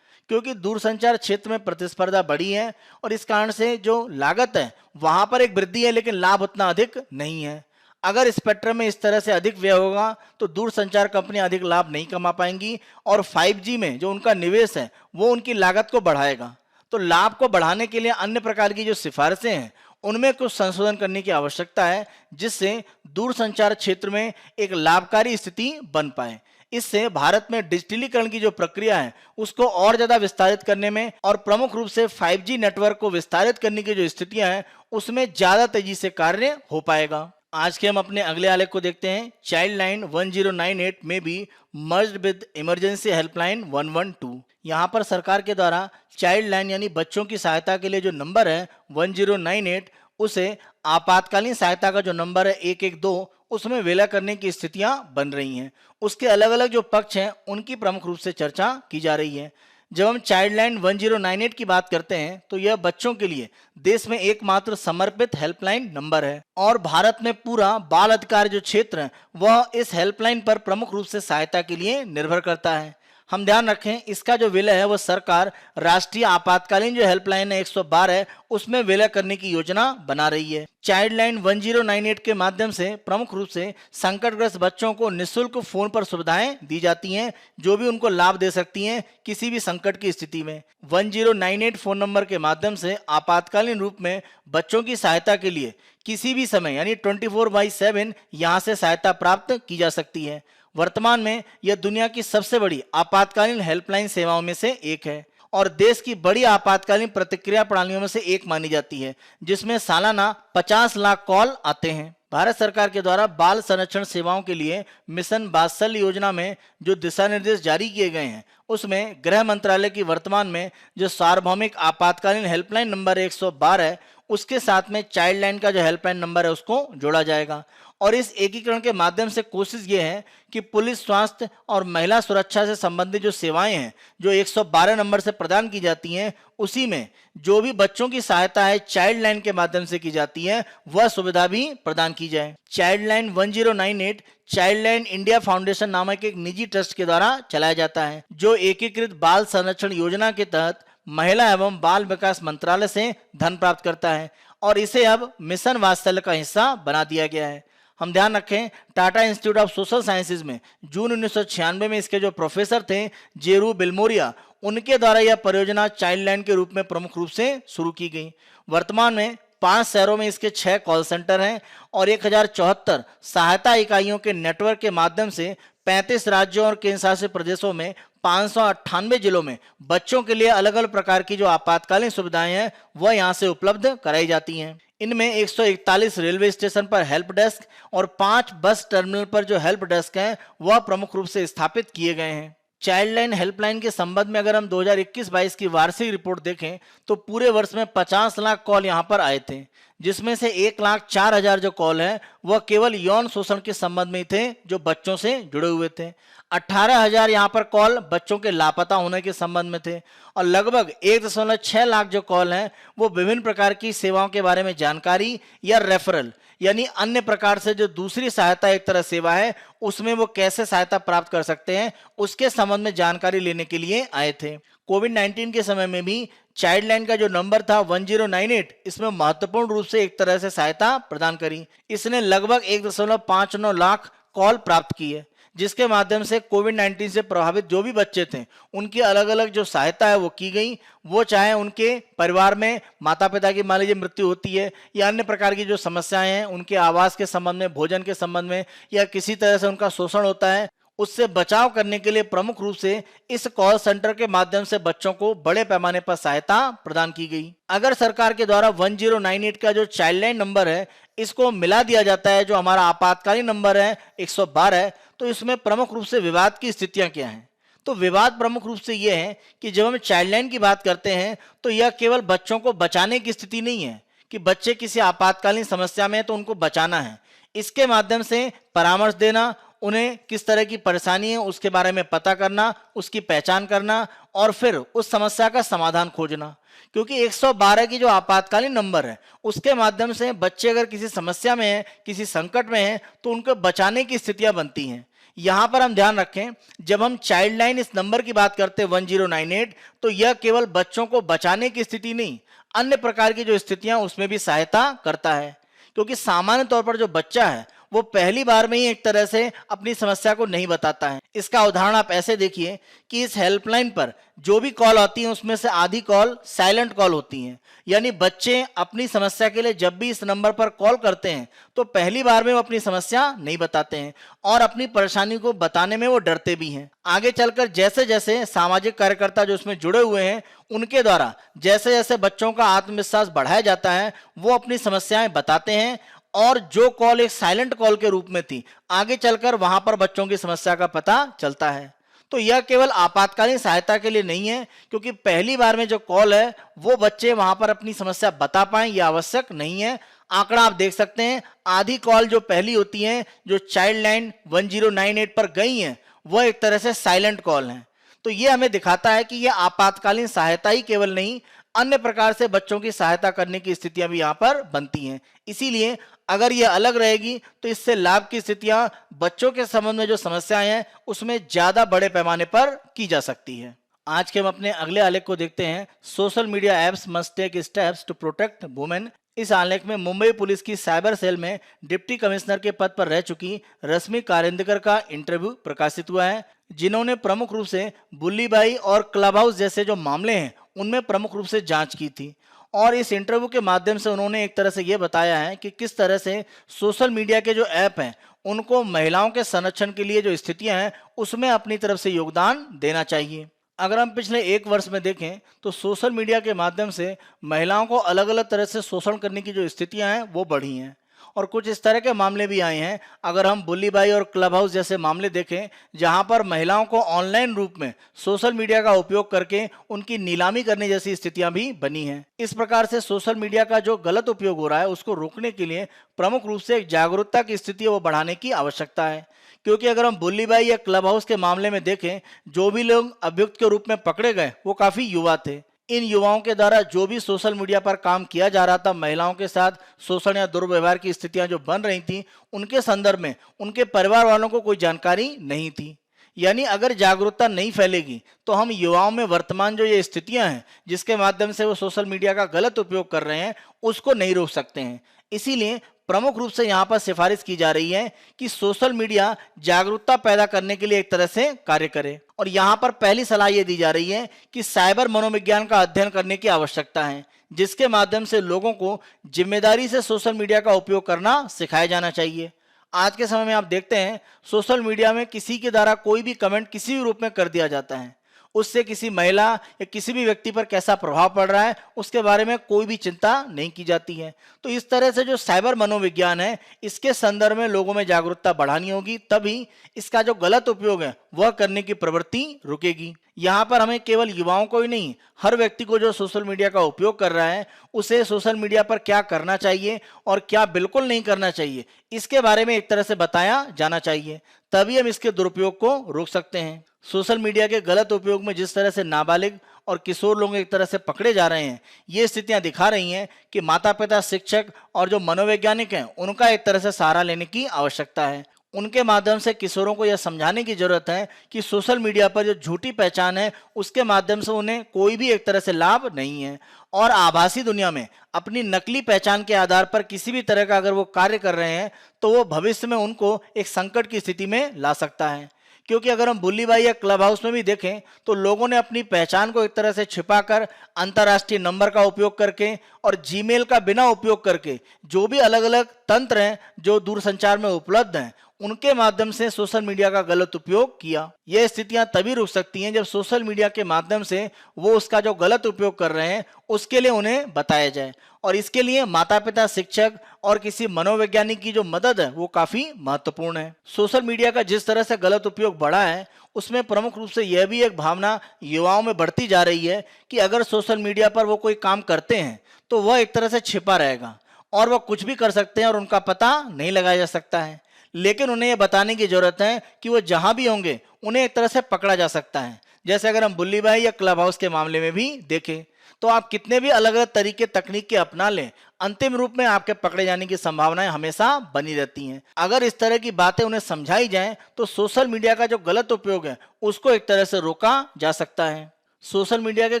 क्योंकि दूरसंचार क्षेत्र में प्रतिस्पर्धा बढ़ी है और इस कारण से जो लागत है वहां पर एक वृद्धि है लेकिन लाभ उतना अधिक नहीं है। अगर स्पेक्ट्रम में इस तरह से अधिक व्यय होगा तो दूरसंचार कंपनियां अधिक लाभ नहीं कमा पाएंगी और 5G में जो उनका निवेश है वो उनकी लागत को बढ़ाएगा। तो लाभ को बढ़ाने के लिए अन्य प्रकार की जो सिफारिशें हैं उनमें कुछ संशोधन करने की आवश्यकता है जिससे दूरसंचार क्षेत्र में एक लाभकारी स्थिति बन पाए। इससे भारत में डिजिटलीकरण की जो प्रक्रिया है उसको और ज्यादा विस्तारित करने में और प्रमुख रूप से 5G नेटवर्क को विस्तारित करने की जो स्थितियां हैं उसमें ज्यादा तेजी से कार्य हो पाएगा। आज के हम अपने अगले आलेख को देखते हैं। चाइल्ड लाइन 1098 में भी मर्ज्ड विद इमरजेंसी हेल्पलाइन 112। यहाँ पर सरकार के द्वारा चाइल्ड लाइन यानी बच्चों की सहायता के लिए जो नंबर है 1098 उसे आपातकालीन सहायता का जो नंबर है 112 उसमें विलय करने की स्थितियां बन रही हैं। उसके अलग अलग जो पक्ष हैं उनकी प्रमुख रूप से चर्चा की जा रही है। जब हम चाइल्ड लाइन 1098 की बात करते हैं तो यह बच्चों के लिए देश में एकमात्र समर्पित हेल्पलाइन नंबर है और भारत में पूरा बाल अधिकार जो क्षेत्र है वह इस हेल्पलाइन पर प्रमुख रूप से सहायता के लिए निर्भर करता है। हम ध्यान रखें इसका जो विलय है वह सरकार राष्ट्रीय आपातकालीन जो हेल्पलाइन है 112 है उसमें विलय करने की योजना बना रही है। चाइल्ड लाइन 1098 के माध्यम से प्रमुख रूप से संकटग्रस्त बच्चों को निःशुल्क फोन पर सुविधाएं दी जाती हैं जो भी उनको लाभ दे सकती हैं किसी भी संकट की स्थिति में। 1098 फोन नंबर के माध्यम से आपातकालीन रूप में बच्चों की सहायता के लिए किसी भी समय यानी 24/7 यहाँ से सहायता प्राप्त की जा सकती है। वर्तमान में यह दुनिया की सबसे बड़ी आपातकालीन हेल्पलाइन सेवाओं में से एक है और देश की बड़ी आपातकालीन प्रतिक्रिया प्रणालियों में से एक मानी जाती है जिसमें सालाना 50 लाख कॉल आते हैं। भारत सरकार के द्वारा बाल संरक्षण सेवाओं के लिए मिशन वात्सल्य योजना में जो दिशा निर्देश जारी किए गए हैं उसमें गृह मंत्रालय की वर्तमान में जो सार्वभौमिक आपातकालीन हेल्पलाइन नंबर 112 है उसके साथ में चाइल्ड लाइन का जो हेल्पलाइन नंबर है उसको जोड़ा जाएगा और इस एकीकरण के माध्यम से कोशिश ये है कि पुलिस, स्वास्थ्य और महिला सुरक्षा से संबंधित जो सेवाएं हैं जो 112 नंबर से प्रदान की जाती हैं उसी में जो भी बच्चों की सहायता है चाइल्ड लाइन के माध्यम से की जाती है वह सुविधा भी प्रदान की जाए। Child line 1098 child line India foundation नामक एक निजी ट्रस्ट के द्वारा चलाया जाता है जो एकीकृत बाल संरक्षण योजना के तहत महिला एवं बाल विकास मंत्रालय से धन प्राप्त करता है और इसे अब मिशन वात्सल्य का हिस्सा बना दिया गया है। हम ध्यान रखें Tata institute of social sciences में जून 1996 में इसके जो प्रोफेसर थे जेरू बिल्मोरिया उनके द्वारा यह परियोजना चाइल्ड लाइन के रूप में प्रमुख रूप से शुरू की गई। वर्तमान में 5 शहरों में इसके 6 कॉल सेंटर हैं और 1074 सहायता इकाइयों के नेटवर्क के माध्यम से 35 राज्यों और केंद्र शासित प्रदेशों में 598 जिलों में बच्चों के लिए अलग अलग प्रकार की जो आपातकालीन सुविधाएं हैं वह यहां से उपलब्ध कराई जाती हैं। इनमें 141 रेलवे स्टेशन पर हेल्प डेस्क और 5 बस टर्मिनल पर जो हेल्प डेस्क हैं वह प्रमुख रूप से स्थापित किए गए हैं। चाइल्डलाइन हेल्पलाइन के संबंध में अगर हम 2021-22 की वार्षिक रिपोर्ट देखें तो पूरे वर्ष में 50 लाख कॉल यहाँ पर आए थे, जिसमें से 1,04,000 जो कॉल है वह केवल यौन शोषण के संबंध में थे, जो बच्चों से जुड़े हुए थे। 18,000 यहाँ पर कॉल बच्चों के लापता होने के संबंध में थे और लगभग 1.6 लाख जो कॉल हैं वो विभिन्न प्रकार की सेवाओं के बारे में जानकारी या रेफरल यानी अन्य प्रकार से जो दूसरी सहायता एक तरह सेवा है उसमें वो कैसे सहायता प्राप्त कर सकते हैं उसके संबंध में जानकारी लेने के लिए आए थे। कोविड-19 के समय में भी चाइल्डलाइन का जो नंबर था 1098 इसमें महत्वपूर्ण रूप से एक तरह से सहायता प्रदान करी। इसने लगभग 1.59 लाख कॉल प्राप्त की है, जिसके माध्यम से कोविड-19 से प्रभावित जो भी बच्चे थे उनकी अलग अलग जो सहायता है वो की गई। वो चाहे उनके परिवार में माता पिता की मान लीजिए मृत्यु होती है या अन्य प्रकार की जो समस्याएं हैं उनके आवास के संबंध में, भोजन के संबंध में या किसी तरह से उनका शोषण होता है, उससे बचाव करने के लिए प्रमुख रूप से इस कॉल सेंटर के माध्यम से बच्चों को बड़े पैमाने पर सहायता प्रदान की गई। अगर सरकार के द्वारा 1098 का जो चाइल्डलाइन नंबर है इसको मिला दिया जाता है जो हमारा आपातकालीन नंबर है 112, तो इसमें प्रमुख रूप से विवाद की स्थितियां क्या हैं? तो विवाद प्रमुख रूप से यह है कि जब हम चाइल्डलाइन की बात करते हैं तो यह केवल बच्चों को बचाने की स्थिति नहीं है कि बच्चे किसी आपातकालीन समस्या में है तो उनको बचाना है। इसके माध्यम से परामर्श देना, उन्हें किस तरह की परेशानी है उसके बारे में पता करना, उसकी पहचान करना और फिर उस समस्या का समाधान खोजना। क्योंकि 112 की जो आपातकालीन नंबर है उसके माध्यम से बच्चे अगर किसी समस्या में है, किसी संकट में है तो उनको बचाने की स्थितियां बनती हैं। यहाँ पर हम ध्यान रखें, जब हम चाइल्डलाइन इस नंबर की बात करते हैं 1098, तो यह केवल बच्चों को बचाने की स्थिति नहीं, अन्य प्रकार की जो स्थितियां उसमें भी सहायता करता है। क्योंकि सामान्य तौर पर जो बच्चा है वो पहली बार में ही एक तरह से अपनी समस्या को नहीं बताता है। इसका उदाहरण आप ऐसे देखिए कि इस हेल्पलाइन पर जो भी कॉल आती है उसमें से आधी कॉल साइलेंट कॉल होती हैं, यानी बच्चे अपनी समस्या के लिए जब भी इस नंबर पर कॉल करते हैं तो पहली बार में वो अपनी समस्या नहीं बताते हैं और अपनी परेशानी को बताने में वो डरते भी हैं। आगे चलकर जैसे जैसे सामाजिक कार्यकर्ता जो इसमें जुड़े हुए हैं उनके द्वारा जैसे जैसे बच्चों का आत्मविश्वास बढ़ाया जाता है वो अपनी समस्याएं बताते हैं और जो कॉल एक साइलेंट कॉल के रूप में थी आगे चलकर वहां पर बच्चों की समस्या का पता चलता है। तो यह केवल आपातकालीन सहायता के लिए नहीं है, क्योंकि पहली बार में जो कॉल है वो बच्चे वहां पर अपनी समस्या बता पाएं यह आवश्यक नहीं है। आंकड़ा आप देख सकते हैं, आधी कॉल जो पहली होती हैं जो चाइल्डलाइन 1098 पर गई हैं वह एक तरह से साइलेंट कॉल हैं। तो ये हमें दिखाता है कि यह आपातकालीन सहायता ही केवल नहीं, अन्य प्रकार से बच्चों की सहायता करने की स्थितियां भी यहाँ पर बनती हैं। इसीलिए अगर ये अलग रहेगी तो इससे लाभ की स्थितियां बच्चों के संबंध में जो समस्याएं हैं उसमें ज्यादा बड़े पैमाने पर की जा सकती है। आज के हम अपने अगले आलेख को देखते हैं, social media apps must take steps to protect women. इस आलेख में मुंबई पुलिस की साइबर सेल में डिप्टी कमिश्नर के पद पर रह चुकी रश्मि कारेंदकर का इंटरव्यू प्रकाशित हुआ है, जिन्होंने प्रमुख रूप से बुल्लीबाई और क्लब हाउस जैसे जो मामले हैं उनमें प्रमुख रूप से जांच की थी। और इस इंटरव्यू के माध्यम से उन्होंने एक तरह से ये बताया है कि किस तरह से सोशल मीडिया के जो ऐप हैं उनको महिलाओं के संरक्षण के लिए जो स्थितियां हैं उसमें अपनी तरफ से योगदान देना चाहिए। अगर हम पिछले 1 वर्ष में देखें तो सोशल मीडिया के माध्यम से महिलाओं को अलग अलग तरह से शोषण करने की जो स्थितियां हैं वो बढ़ी हैं और कुछ इस तरह के मामले भी आए हैं। अगर हम बुल्लीबाई और क्लब हाउस जैसे मामले देखें जहां पर महिलाओं को ऑनलाइन रूप में सोशल मीडिया का उपयोग करके उनकी नीलामी करने जैसी स्थितियां भी बनी हैं। इस प्रकार से सोशल मीडिया का जो गलत उपयोग हो रहा है उसको रोकने के लिए प्रमुख रूप से एक जागरूकता की स्थिति वो बढ़ाने की आवश्यकता है। क्योंकि अगर हम बुल्लीबाई या क्लब हाउस के मामले में देखें, जो भी लोग अभियुक्त के रूप में पकड़े गए वो काफी युवा थे। इन युवाओं के द्वारा जो भी सोशल मीडिया पर काम किया जा रहा था, महिलाओं के साथ शोषण या दुर्व्यवहार की स्थितियां जो बन रही थी उनके संदर्भ में उनके परिवार वालों को कोई जानकारी नहीं थी। यानी अगर जागरूकता नहीं फैलेगी तो हम युवाओं में वर्तमान जो ये स्थितियां हैं जिसके माध्यम से वो सोशल मीडिया का गलत उपयोग कर रहे हैं उसको नहीं रोक सकते हैं। इसीलिए प्रमुख रूप से यहाँ पर सिफारिश की जा रही है कि सोशल मीडिया जागरूकता पैदा करने के लिए एक तरह से कार्य करे। और यहाँ पर पहली सलाह ये दी जा रही है कि साइबर मनोविज्ञान का अध्ययन करने की आवश्यकता है, जिसके माध्यम से लोगों को जिम्मेदारी से सोशल मीडिया का उपयोग करना सिखाया जाना चाहिए। आज के समय में आप देखते हैं सोशल मीडिया में किसी के द्वारा कोई भी कमेंट किसी भी रूप में कर दिया जाता है, उससे किसी महिला या किसी भी व्यक्ति पर कैसा प्रभाव पड़ रहा है उसके बारे में कोई भी चिंता नहीं की जाती है। तो इस तरह से जो साइबर मनोविज्ञान है, इसके संदर्भ में लोगों में जागरूकता बढ़ानी होगी, तभी इसका जो गलत उपयोग है वह करने की प्रवृत्ति रुकेगी। यहाँ पर हमें केवल युवाओं को ही नहीं, हर व्यक्ति को जो सोशल मीडिया का उपयोग कर रहा है उसे सोशल मीडिया पर क्या करना चाहिए और क्या बिल्कुल नहीं करना चाहिए, इसके बारे में एक तरह से बताया जाना चाहिए, तभी हम इसके दुरुपयोग को रोक सकते हैं। सोशल मीडिया के गलत उपयोग में जिस तरह से नाबालिग और किशोर लोग एक तरह से पकड़े जा रहे हैं, ये स्थितियां दिखा रही हैं कि माता पिता, शिक्षक और जो मनोवैज्ञानिक हैं उनका एक तरह से सहारा लेने की आवश्यकता है। उनके माध्यम से किशोरों को यह समझाने की जरूरत है कि सोशल मीडिया पर जो झूठी पहचान है उसके माध्यम से उन्हें कोई भी एक तरह से लाभ नहीं है, और आभासी दुनिया में अपनी नकली पहचान के आधार पर किसी भी तरह का अगर वो कार्य कर रहे हैं तो वो भविष्य में उनको एक संकट की स्थिति में ला सकता है। क्योंकि अगर हम बुल्ली बाई या क्लब हाउस में भी देखें तो लोगों ने अपनी पहचान को एक तरह से छिपाकर, अंतर्राष्ट्रीय नंबर का उपयोग करके और जीमेल का बिना उपयोग करके जो भी अलग अलग तंत्र हैं जो दूरसंचार में उपलब्ध हैं उनके माध्यम से सोशल मीडिया का गलत उपयोग किया। यह स्थितियां तभी रुक सकती हैं जब सोशल मीडिया के माध्यम से वो उसका जो गलत उपयोग कर रहे हैं उसके लिए उन्हें बताया जाए, और इसके लिए माता पिता, शिक्षक और किसी मनोवैज्ञानिक की जो मदद है वो काफी महत्वपूर्ण है। सोशल मीडिया का जिस तरह से गलत उपयोग बढ़ा है उसमें प्रमुख रूप से यह भी एक भावना युवाओं में बढ़ती जा रही है कि अगर सोशल मीडिया पर वो कोई काम करते हैं तो वह एक तरह से छिपा रहेगा और वह कुछ भी कर सकते हैं और उनका पता नहीं लगाया जा सकता है। लेकिन उन्हें यह बताने की जरूरत है कि वो जहां भी होंगे उन्हें एक तरह से पकड़ा जा सकता है। जैसे अगर हम बुल्ली बाई या क्लब हाउस के मामले में भी देखें तो आप कितने भी अलग अलग तरीके तकनीक के अपना लें, अंतिम रूप में आपके पकड़े जाने की संभावनाएं हमेशा बनी रहती हैं। अगर इस तरह की बातें उन्हें समझाई जाएं तो सोशल मीडिया का जो गलत उपयोग है उसको एक तरह से रोका जा सकता है। सोशल मीडिया के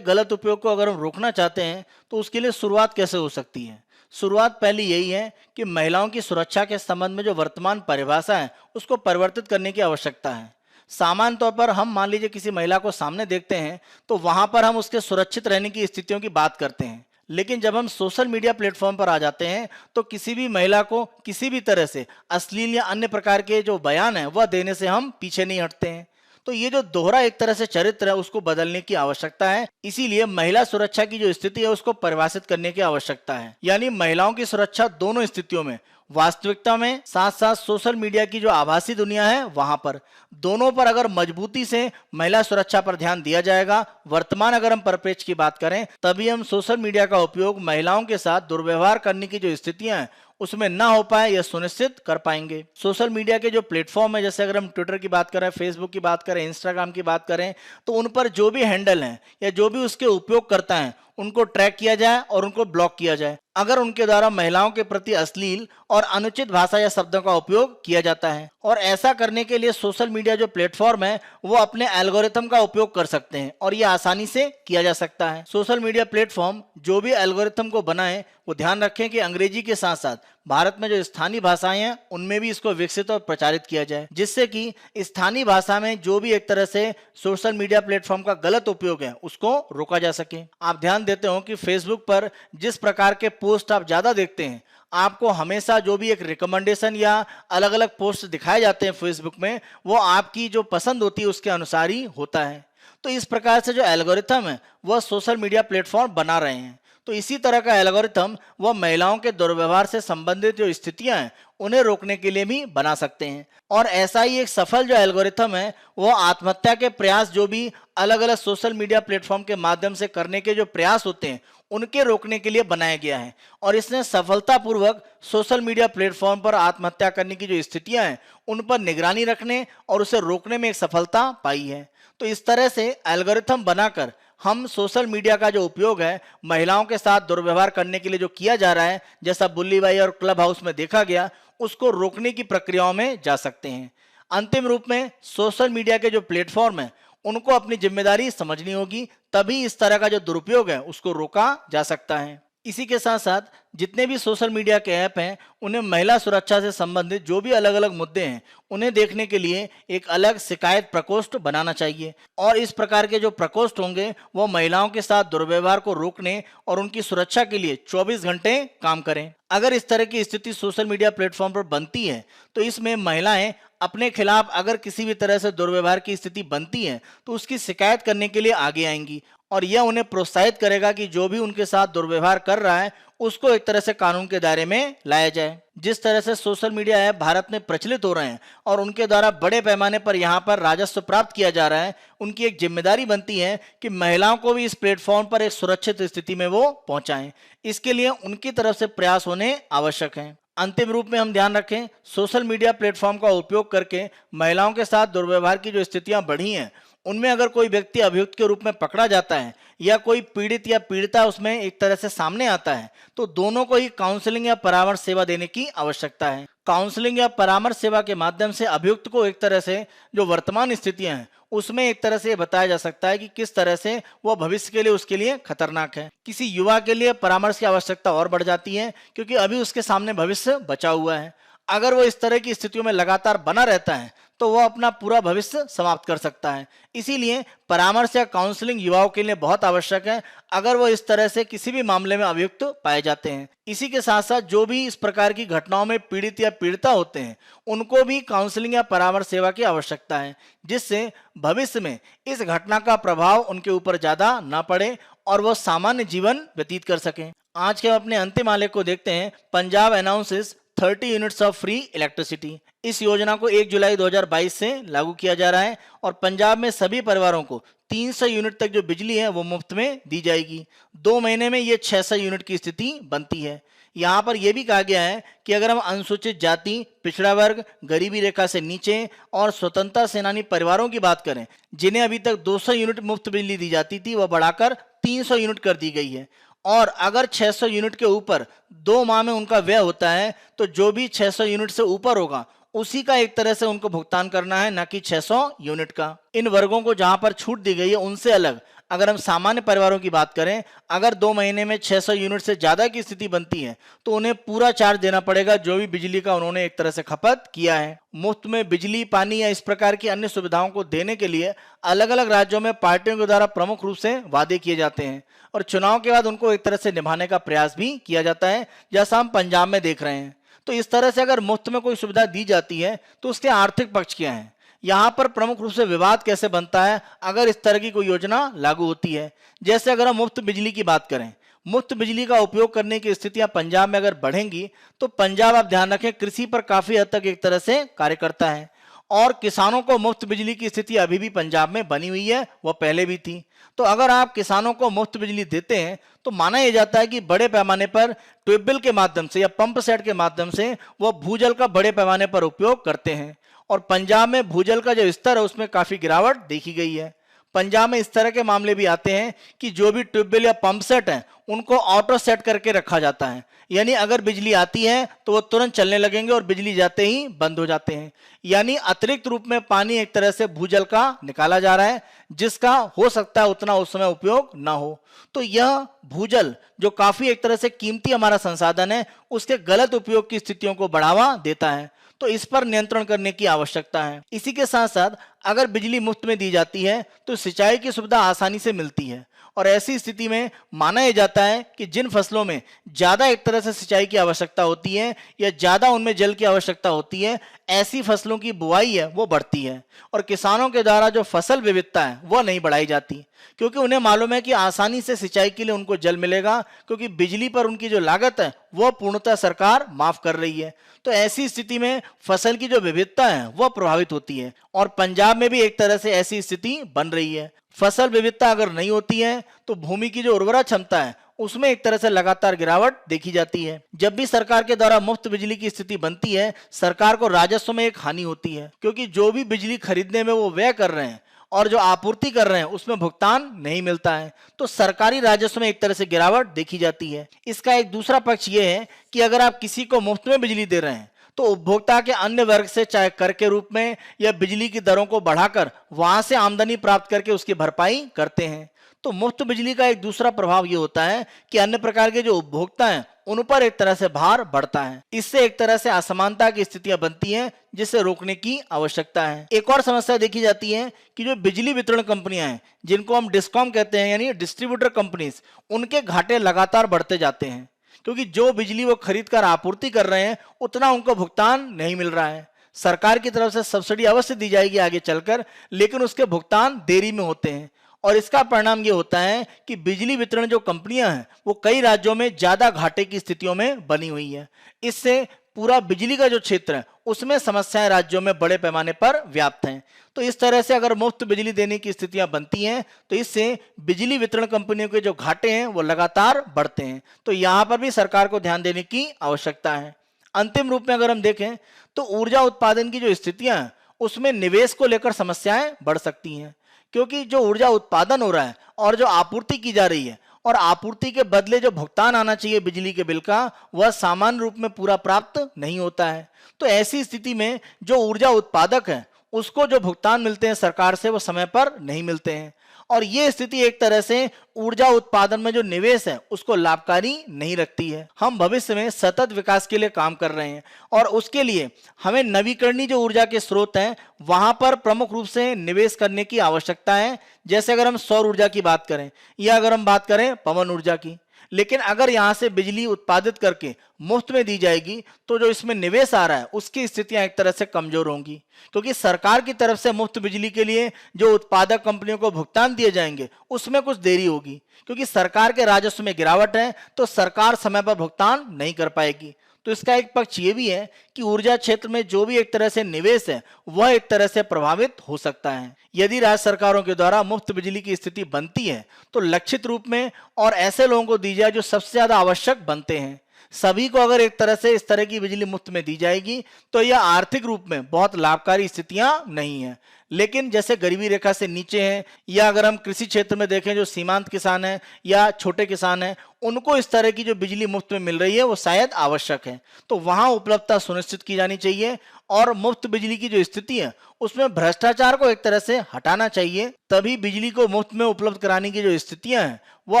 गलत उपयोग को अगर हम रोकना चाहते हैं तो उसके लिए शुरुआत कैसे हो सकती है? शुरुआत पहली यही है कि महिलाओं की सुरक्षा के संबंध में जो वर्तमान परिभाषा है उसको परिवर्तित करने की आवश्यकता है। सामान्य तौर पर हम मान लीजिए किसी महिला को सामने देखते हैं तो वहां पर हम उसके सुरक्षित रहने की स्थितियों की बात करते हैं, लेकिन जब हम सोशल मीडिया प्लेटफॉर्म पर आ जाते हैं तो किसी भी महिला को किसी भी तरह से अश्लील या अन्य प्रकार के जो बयान है वह देने से हम पीछे नहीं हटते हैं। तो ये जो दोहरा एक तरह से चरित्र है उसको बदलने की आवश्यकता है। इसीलिए महिला सुरक्षा की जो स्थिति है उसको परिभाषित करने की आवश्यकता है, यानी महिलाओं की सुरक्षा दोनों स्थितियों में, वास्तविकता में साथ साथ सोशल मीडिया की जो आभासी दुनिया है वहां पर, दोनों पर अगर मजबूती से महिला सुरक्षा पर ध्यान दिया जाएगा, वर्तमान अगर हम परिप्रेक्ष्य की बात करें, तभी हम सोशल मीडिया का उपयोग महिलाओं के साथ दुर्व्यवहार करने की जो स्थितियां हैं उसमें ना हो पाए यह सुनिश्चित कर पाएंगे। सोशल मीडिया के जो प्लेटफॉर्म है, जैसे अगर हम ट्विटर की बात करें, फेसबुक की बात करें, इंस्टाग्राम की बात करें, तो उन पर जो भी हैंडल हैं या जो भी उसके उपयोग करता है उनको ट्रैक किया जाए और उनको ब्लॉक किया जाए अगर उनके द्वारा महिलाओं के प्रति अश्लील और अनुचित भाषा या शब्दों का उपयोग किया जाता है। और ऐसा करने के लिए सोशल मीडिया जो प्लेटफॉर्म है वो अपने एल्गोरिथम का उपयोग कर सकते हैं और ये आसानी से किया जा सकता है। सोशल मीडिया प्लेटफॉर्म जो भी एल्गोरिथम को बनाए वो ध्यान रखें कि अंग्रेजी के साथ साथ भारत में जो स्थानीय भाषाएं हैं उनमें भी इसको विकसित और प्रचारित किया जाए, जिससे कि स्थानीय भाषा में जो भी एक तरह से सोशल मीडिया प्लेटफॉर्म का गलत उपयोग है उसको रोका जा सके। आप ध्यान देते हो कि फेसबुक पर जिस प्रकार के पोस्ट आप ज्यादा देखते हैं, आपको हमेशा जो भी एक रिकमेंडेशन या अलग अलग पोस्ट दिखाए जाते हैं फेसबुक में, वो आपकी जो पसंद होती है उसके अनुसार ही होता है। तो इस प्रकार से जो एल्गोरिथम है वह सोशल मीडिया प्लेटफॉर्म बना रहे हैं। तो इसी तरह का एल्गोरिथम वह महिलाओं के दुर्व्यवहार से संबंधित जो स्थितियां हैं उन्हें रोकने के लिए भी बना सकते हैं। और ऐसा ही एक सफल जो एल्गोरिथम है वह आत्महत्या के प्रयास जो भी अलग अलग सोशल मीडिया प्लेटफॉर्म के माध्यम से करने के जो प्रयास होते हैं उनके रोकने के लिए बनाया गया है। और इसने सफलतापूर्वक सोशल मीडिया प्लेटफॉर्म पर आत्महत्या करने की जो स्थितियां हैं उन पर निगरानी रखने और उसे रोकने में एक सफलता पाई है। तो इस तरह से एल्गोरिथम बनाकर हम सोशल मीडिया का जो उपयोग है महिलाओं के साथ दुर्व्यवहार करने के लिए जो किया जा रहा है, जैसा बुल्ली बाई और क्लब हाउस में देखा गया, उसको रोकने की प्रक्रियाओं में जा सकते हैं। अंतिम रूप में सोशल मीडिया के जो प्लेटफॉर्म है उनको अपनी जिम्मेदारी समझनी होगी, तभी इस तरह का जो दुरुपयोग है उसको रोका जा सकता है। इसी के साथ साथ जितने भी सोशल मीडिया के ऐप हैं उन्हें महिला सुरक्षा से संबंधित जो भी अलग अलग मुद्दे हैं उन्हें देखने के लिए एक अलग शिकायत प्रकोष्ठ बनाना चाहिए और इस प्रकार के जो प्रकोष्ठ होंगे वो महिलाओं के साथ दुर्व्यवहार को रोकने और उनकी सुरक्षा के लिए 24 घंटे काम करें। अगर इस तरह की स्थिति सोशल मीडिया प्लेटफॉर्म पर बनती है तो इसमें महिलाएं अपने खिलाफ अगर किसी भी तरह से दुर्व्यवहार की स्थिति बनती है तो उसकी शिकायत करने के लिए आगे आएंगी और यह उन्हें प्रोत्साहित करेगा कि जो भी उनके साथ दुर्व्यवहार कर रहा है उसको एक तरह से कानून के दायरे में लाया जाए। जिस तरह से सोशल मीडिया ऐप भारत में प्रचलित हो रहे हैं और उनके द्वारा बड़े पैमाने पर यहाँ पर राजस्व प्राप्त किया जा रहा है, उनकी एक जिम्मेदारी बनती है कि महिलाओं को भी इस प्लेटफॉर्म पर एक सुरक्षित स्थिति में वो पहुंचाएं। इसके लिए उनकी तरफ से प्रयास होने आवश्यक हैं। अंतिम रूप में हम ध्यान रखें, सोशल मीडिया प्लेटफॉर्म का उपयोग करके महिलाओं के साथ दुर्व्यवहार की जो स्थितियां बढ़ी हैं उनमें अगर कोई व्यक्ति अभियुक्त के रूप में पकड़ा जाता है या कोई पीड़ित या पीड़िता उसमें एक तरह से सामने आता है तो दोनों को ही काउंसलिंग या परामर्श सेवा देने की आवश्यकता है। काउंसलिंग या परामर्श सेवा के माध्यम से अभियुक्त को एक तरह से जो वर्तमान स्थितियां हैं उसमें एक तरह से बताया जा सकता है कि किस तरह से वो भविष्य के लिए उसके लिए खतरनाक है। किसी युवा के लिए परामर्श की आवश्यकता और बढ़ जाती है क्योंकि अभी उसके सामने भविष्य बचा हुआ है। अगर वो इस तरह की स्थितियों में लगातार बना रहता है तो वो अपना पूरा भविष्य समाप्त कर सकता है। इसीलिए परामर्श या काउंसलिंग युवाओं के लिए बहुत आवश्यक है अगर वो इस तरह से किसी भी मामले में अभियुक्त पाए जाते हैं। इसी के साथ साथ जो भी इस प्रकार की घटनाओं में पीड़ित या पीड़िता होते हैं उनको भी काउंसलिंग या परामर्श सेवा की आवश्यकता है जिससे भविष्य में इस घटना का प्रभाव उनके ऊपर ज्यादा ना पड़े और वो सामान्य जीवन व्यतीत कर सकें। आज के अपने अंतिम आलेख को देखते हैं। Punjab announces 30 units of free electricity. इस योजना को 1 जुलाई 2022 से लागू किया जा रहा है और पंजाब में सभी परिवारों को 300 यूनिट तक जो बिजली है वो मुफ्त में दी जाएगी। 2 महीने में ये 600 यूनिट की स्थिति बनती है। यहाँ पर यह भी कहा गया है कि अगर हम अनुसूचित जाति, पिछड़ा वर्ग, गरीबी रेखा से नीचे और स्वतंत्रता सेनानी परिवारों की बात करें जिन्हें अभी तक 200 यूनिट मुफ्त बिजली दी जाती थी वह बढ़ाकर 300 यूनिट कर दी गई है। और अगर 600 यूनिट के ऊपर 2 माह में उनका व्यय होता है तो जो भी 600 यूनिट से ऊपर होगा उसी का एक तरह से उनको भुगतान करना है, ना कि 600 यूनिट का। इन वर्गों को जहां पर छूट दी गई है उनसे अलग अगर हम सामान्य परिवारों की बात करें, अगर 2 महीने में 600 यूनिट से ज्यादा की स्थिति बनती है तो उन्हें पूरा चार्ज देना पड़ेगा जो भी बिजली का उन्होंने एक तरह से खपत किया है। मुफ्त में बिजली, पानी या इस प्रकार की अन्य सुविधाओं को देने के लिए अलग अलग राज्यों में पार्टियों के द्वारा प्रमुख रूप से वादे किए जाते हैं और चुनाव के बाद उनको एक तरह से निभाने का प्रयास भी किया जाता है, जैसा हम पंजाब में देख रहे हैं। तो इस तरह से अगर मुफ्त में कोई सुविधा दी जाती है तो उसके आर्थिक पक्ष क्या है, यहाँ पर प्रमुख रूप से विवाद कैसे बनता है अगर इस तरह की कोई योजना लागू होती है। जैसे अगर हम मुफ्त बिजली की बात करें, मुफ्त बिजली का उपयोग करने की स्थितियां पंजाब में अगर बढ़ेंगी तो पंजाब, आप ध्यान रखें, कृषि पर काफी हद तक एक तरह से कार्य करता है और किसानों को मुफ्त बिजली की स्थिति अभी भी पंजाब में बनी हुई है, वह पहले भी थी। तो अगर आप किसानों को मुफ्त बिजली देते हैं तो माना यह जाता है कि बड़े पैमाने पर ट्यूबवेल के माध्यम से या पंप सेट के माध्यम से वह भूजल का बड़े पैमाने पर उपयोग करते हैं और पंजाब में भूजल का जो स्तर है उसमें काफी गिरावट देखी गई है। पंजाब में इस तरह के मामले भी आते हैं कि जो भी ट्यूबवेल या पंप सेट है उनको ऑटो सेट करके रखा जाता है, यानी अगर बिजली आती है तो वो तुरंत चलने लगेंगे और बिजली जाते ही बंद हो जाते हैं। यानी अतिरिक्त रूप में पानी एक तरह से भूजल का निकाला जा रहा है जिसका हो सकता है उतना उस समय उपयोग ना हो। तो यह भूजल जो काफी एक तरह से कीमती हमारा संसाधन है उसके गलत उपयोग की स्थितियों को बढ़ावा देता है। तो इस पर नियंत्रण करने की आवश्यकता है। इसी के साथ साथ अगर बिजली मुफ्त में दी जाती है तो सिंचाई की सुविधा आसानी से मिलती है और ऐसी स्थिति में माना यह जाता है कि जिन फसलों में ज्यादा एक तरह से सिंचाई की आवश्यकता होती है या ज्यादा उनमें जल की आवश्यकता होती है, ऐसी फसलों की बुआई है वो बढ़ती है और किसानों के द्वारा जो फसल विविधता है वो नहीं बढ़ाई जाती क्योंकि उन्हें मालूम है कि आसानी से सिंचाई के लिए उनको जल मिलेगा क्योंकि बिजली पर उनकी जो लागत है वो पूर्णतः सरकार माफ कर रही है। तो ऐसी स्थिति में फसल की जो विविधता है वो प्रभावित होती है और पंजाब में भी एक तरह से ऐसी स्थिति बन रही है। फसल विविधता अगर नहीं होती है तो भूमि की जो उर्वरा क्षमता है उसमें एक तरह से लगातार गिरावट देखी जाती है। जब भी सरकार के द्वारा मुफ्त बिजली की स्थिति बनती है सरकार को राजस्व में एक हानि होती है क्योंकि जो भी बिजली खरीदने में वो व्यय कर रहे हैं और जो आपूर्ति कर रहे हैं उसमें भुगतान नहीं मिलता है, तो सरकारी राजस्व में एक तरह से गिरावट देखी जाती है। इसका एक दूसरा पक्ष यह है कि अगर आप किसी को मुफ्त में बिजली दे रहे हैं तो उपभोक्ता के अन्य वर्ग से चाहे कर के रूप में या बिजली की दरों को बढ़ाकर वहां से आमदनी प्राप्त करके उसकी भरपाई करते हैं। तो मुफ्त बिजली का एक दूसरा प्रभाव ये होता है कि अन्य प्रकार के जो उपभोक्ता हैं उन पर एक तरह से भार बढ़ता है। इससे एक तरह से असमानता की स्थितियां बनती हैं, जिसे रोकने की आवश्यकता है। एक और समस्या देखी जाती है कि जो बिजली वितरण कंपनियां हैं, जिनको हम डिस्कॉम कहते हैं यानी डिस्ट्रीब्यूटर कंपनीज, उनके घाटे लगातार बढ़ते जाते हैं, क्योंकि जो बिजली वो खरीद कर आपूर्ति कर रहे हैं उतना उनको भुगतान नहीं मिल रहा है। सरकार की तरफ से सब्सिडी अवश्य दी जाएगी आगे चलकर, लेकिन उसके भुगतान देरी में होते हैं और इसका परिणाम ये होता है कि बिजली वितरण जो कंपनियां हैं वो कई राज्यों में ज्यादा घाटे की स्थितियों में बनी हुई है। इससे पूरा बिजली का जो क्षेत्र है उसमें समस्याएं राज्यों में बड़े पैमाने पर व्याप्त हैं। तो इस तरह से अगर मुफ्त बिजली देने की स्थितियां बनती हैं तो इससे बिजली वितरण कंपनियों के जो घाटे हैं वो लगातार बढ़ते हैं। तो यहां पर भी सरकार को ध्यान देने की आवश्यकता है। अंतिम रूप में अगर हम देखें तो ऊर्जा उत्पादन की जो स्थितियां हैं उसमें निवेश को लेकर समस्याएं बढ़ सकती हैं, क्योंकि जो ऊर्जा उत्पादन हो रहा है और जो आपूर्ति की जा रही है और आपूर्ति के बदले जो भुगतान आना चाहिए बिजली के बिल का, वह सामान्य रूप में पूरा प्राप्त नहीं होता है। तो ऐसी स्थिति में जो ऊर्जा उत्पादक है उसको जो भुगतान मिलते हैं सरकार से वो समय पर नहीं मिलते हैं और ये स्थिति एक तरह से ऊर्जा उत्पादन में जो निवेश है उसको लाभकारी नहीं रखती है। हम भविष्य में सतत विकास के लिए काम कर रहे हैं और उसके लिए हमें नवीकरणीय जो ऊर्जा के स्रोत हैं वहां पर प्रमुख रूप से निवेश करने की आवश्यकता है। जैसे अगर हम सौर ऊर्जा की बात करें या अगर हम बात करें पवन ऊर्जा की, लेकिन अगर यहां से बिजली उत्पादित करके मुफ्त में दी जाएगी तो जो इसमें निवेश आ रहा है उसकी स्थितियां एक तरह से कमजोर होंगी, क्योंकि सरकार की तरफ से मुफ्त बिजली के लिए जो उत्पादक कंपनियों को भुगतान दिए जाएंगे उसमें कुछ देरी होगी, क्योंकि सरकार के राजस्व में गिरावट है तो सरकार समय पर भुगतान नहीं कर पाएगी। तो इसका एक पक्ष ये भी है कि ऊर्जा क्षेत्र में जो भी एक तरह से निवेश है वह एक तरह से प्रभावित हो सकता है। यदि राज्य सरकारों के द्वारा मुफ्त बिजली की स्थिति बनती है तो लक्षित रूप में और ऐसे लोगों को दी जाए जो सबसे ज्यादा आवश्यक बनते हैं। सभी को अगर एक तरह से इस तरह की बिजली मुफ्त में दी जाएगी तो यह आर्थिक रूप में बहुत लाभकारी स्थितियां नहीं है। लेकिन जैसे गरीबी रेखा से नीचे हैं या अगर हम कृषि क्षेत्र में देखें जो सीमांत किसान हैं या छोटे किसान हैं, उनको इस तरह की जो बिजली मुफ्त में मिल रही है वो शायद आवश्यक है। तो वहां उपलब्धता सुनिश्चित की जानी चाहिए और मुफ्त बिजली की जो स्थिति है उसमें भ्रष्टाचार को एक तरह से हटाना चाहिए, तभी बिजली को मुफ्त में उपलब्ध कराने की जो स्थितियां हैं वह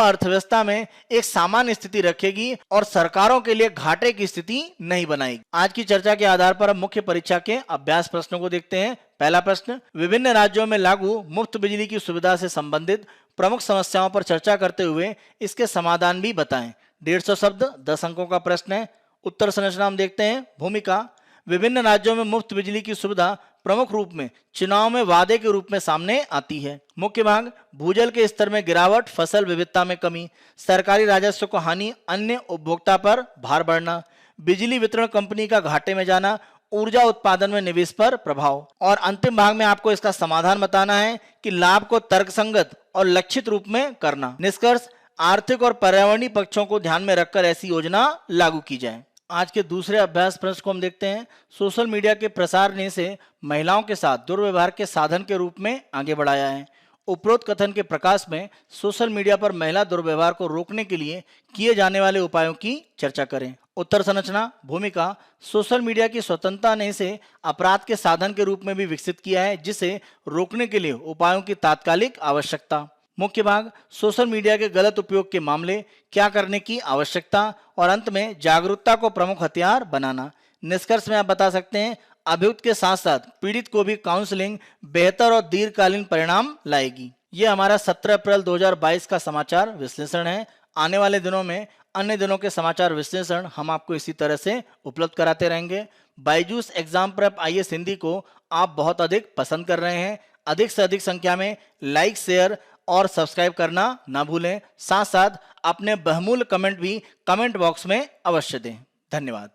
अर्थव्यवस्था में एक सामान्य स्थिति रखेगी और सरकारों के लिए घाटे की स्थिति नहीं बनाएगी। आज की चर्चा के आधार पर हम मुख्य परीक्षा के अभ्यास प्रश्नों को देखते हैं। पहला प्रश्न, विभिन्न राज्यों में लागू मुफ्त बिजली की सुविधा से संबंधित प्रमुख समस्याओं पर चर्चा करते हुए इसके समाधान भी बताएं। 150 शब्द 10 अंकों का प्रश्न है। उत्तर संरचना हम देखते हैं। भूमिका, विभिन्न राज्यों में मुफ्त बिजली की सुविधा प्रमुख रूप में चुनाव में वादे के रूप में सामने आती है। मुख्य भाग, भूजल के स्तर में गिरावट, फसल विविधता में कमी, सरकारी राजस्व को हानि, अन्य उपभोक्ता पर भार बढ़ना, बिजली वितरण कंपनी का घाटे में जाना, ऊर्जा उत्पादन में निवेश पर प्रभाव। और अंतिम भाग में आपको इसका समाधान बताना है कि लाभ को तर्कसंगत और लक्षित रूप में करना। निष्कर्ष, आर्थिक और पर्यावरणीय पक्षों को ध्यान में रखकर ऐसी योजना लागू की जाए। आज के दूसरे अभ्यास प्रश्न को हम देखते हैं। सोशल मीडिया के प्रसार ने से महिलाओं के साथ दुर्व्यवहार के साधन के रूप में आगे बढ़ाया है। उपरोक्त कथन के प्रकाश में सोशल मीडिया पर महिला दुर्व्यवहार को रोकने के लिए किए जाने वाले उपायों की चर्चा करें। उत्तर संरचना, भूमिका, सोशल मीडिया की स्वतंत्रता ने इसे अपराध के साधन के रूप में भी विकसित किया है, जिसे रोकने के लिए उपायों की तात्कालिक आवश्यकता। मुख्य भाग, सोशल मीडिया के गलत उपयोग के मामले, क्या करने की आवश्यकता और अंत में जागरूकता को प्रमुख हथियार बनाना। निष्कर्ष में आप बता सकते हैं अभियुक्त के साथ साथ पीड़ित को भी काउंसलिंग बेहतर और दीर्घकालीन परिणाम लाएगी। ये हमारा 17 अप्रैल 2022 का समाचार विश्लेषण है। आने वाले दिनों में अन्य दिनों के समाचार विश्लेषण हम आपको इसी तरह से उपलब्ध कराते रहेंगे। Byju's exam prep IAS Hindi को आप बहुत अधिक पसंद कर रहे हैं। अधिक से अधिक संख्या में लाइक, शेयर और सब्सक्राइब करना ना भूलें। साथ साथ अपने बहुमूल्य कमेंट भी कमेंट बॉक्स में अवश्य दें। धन्यवाद।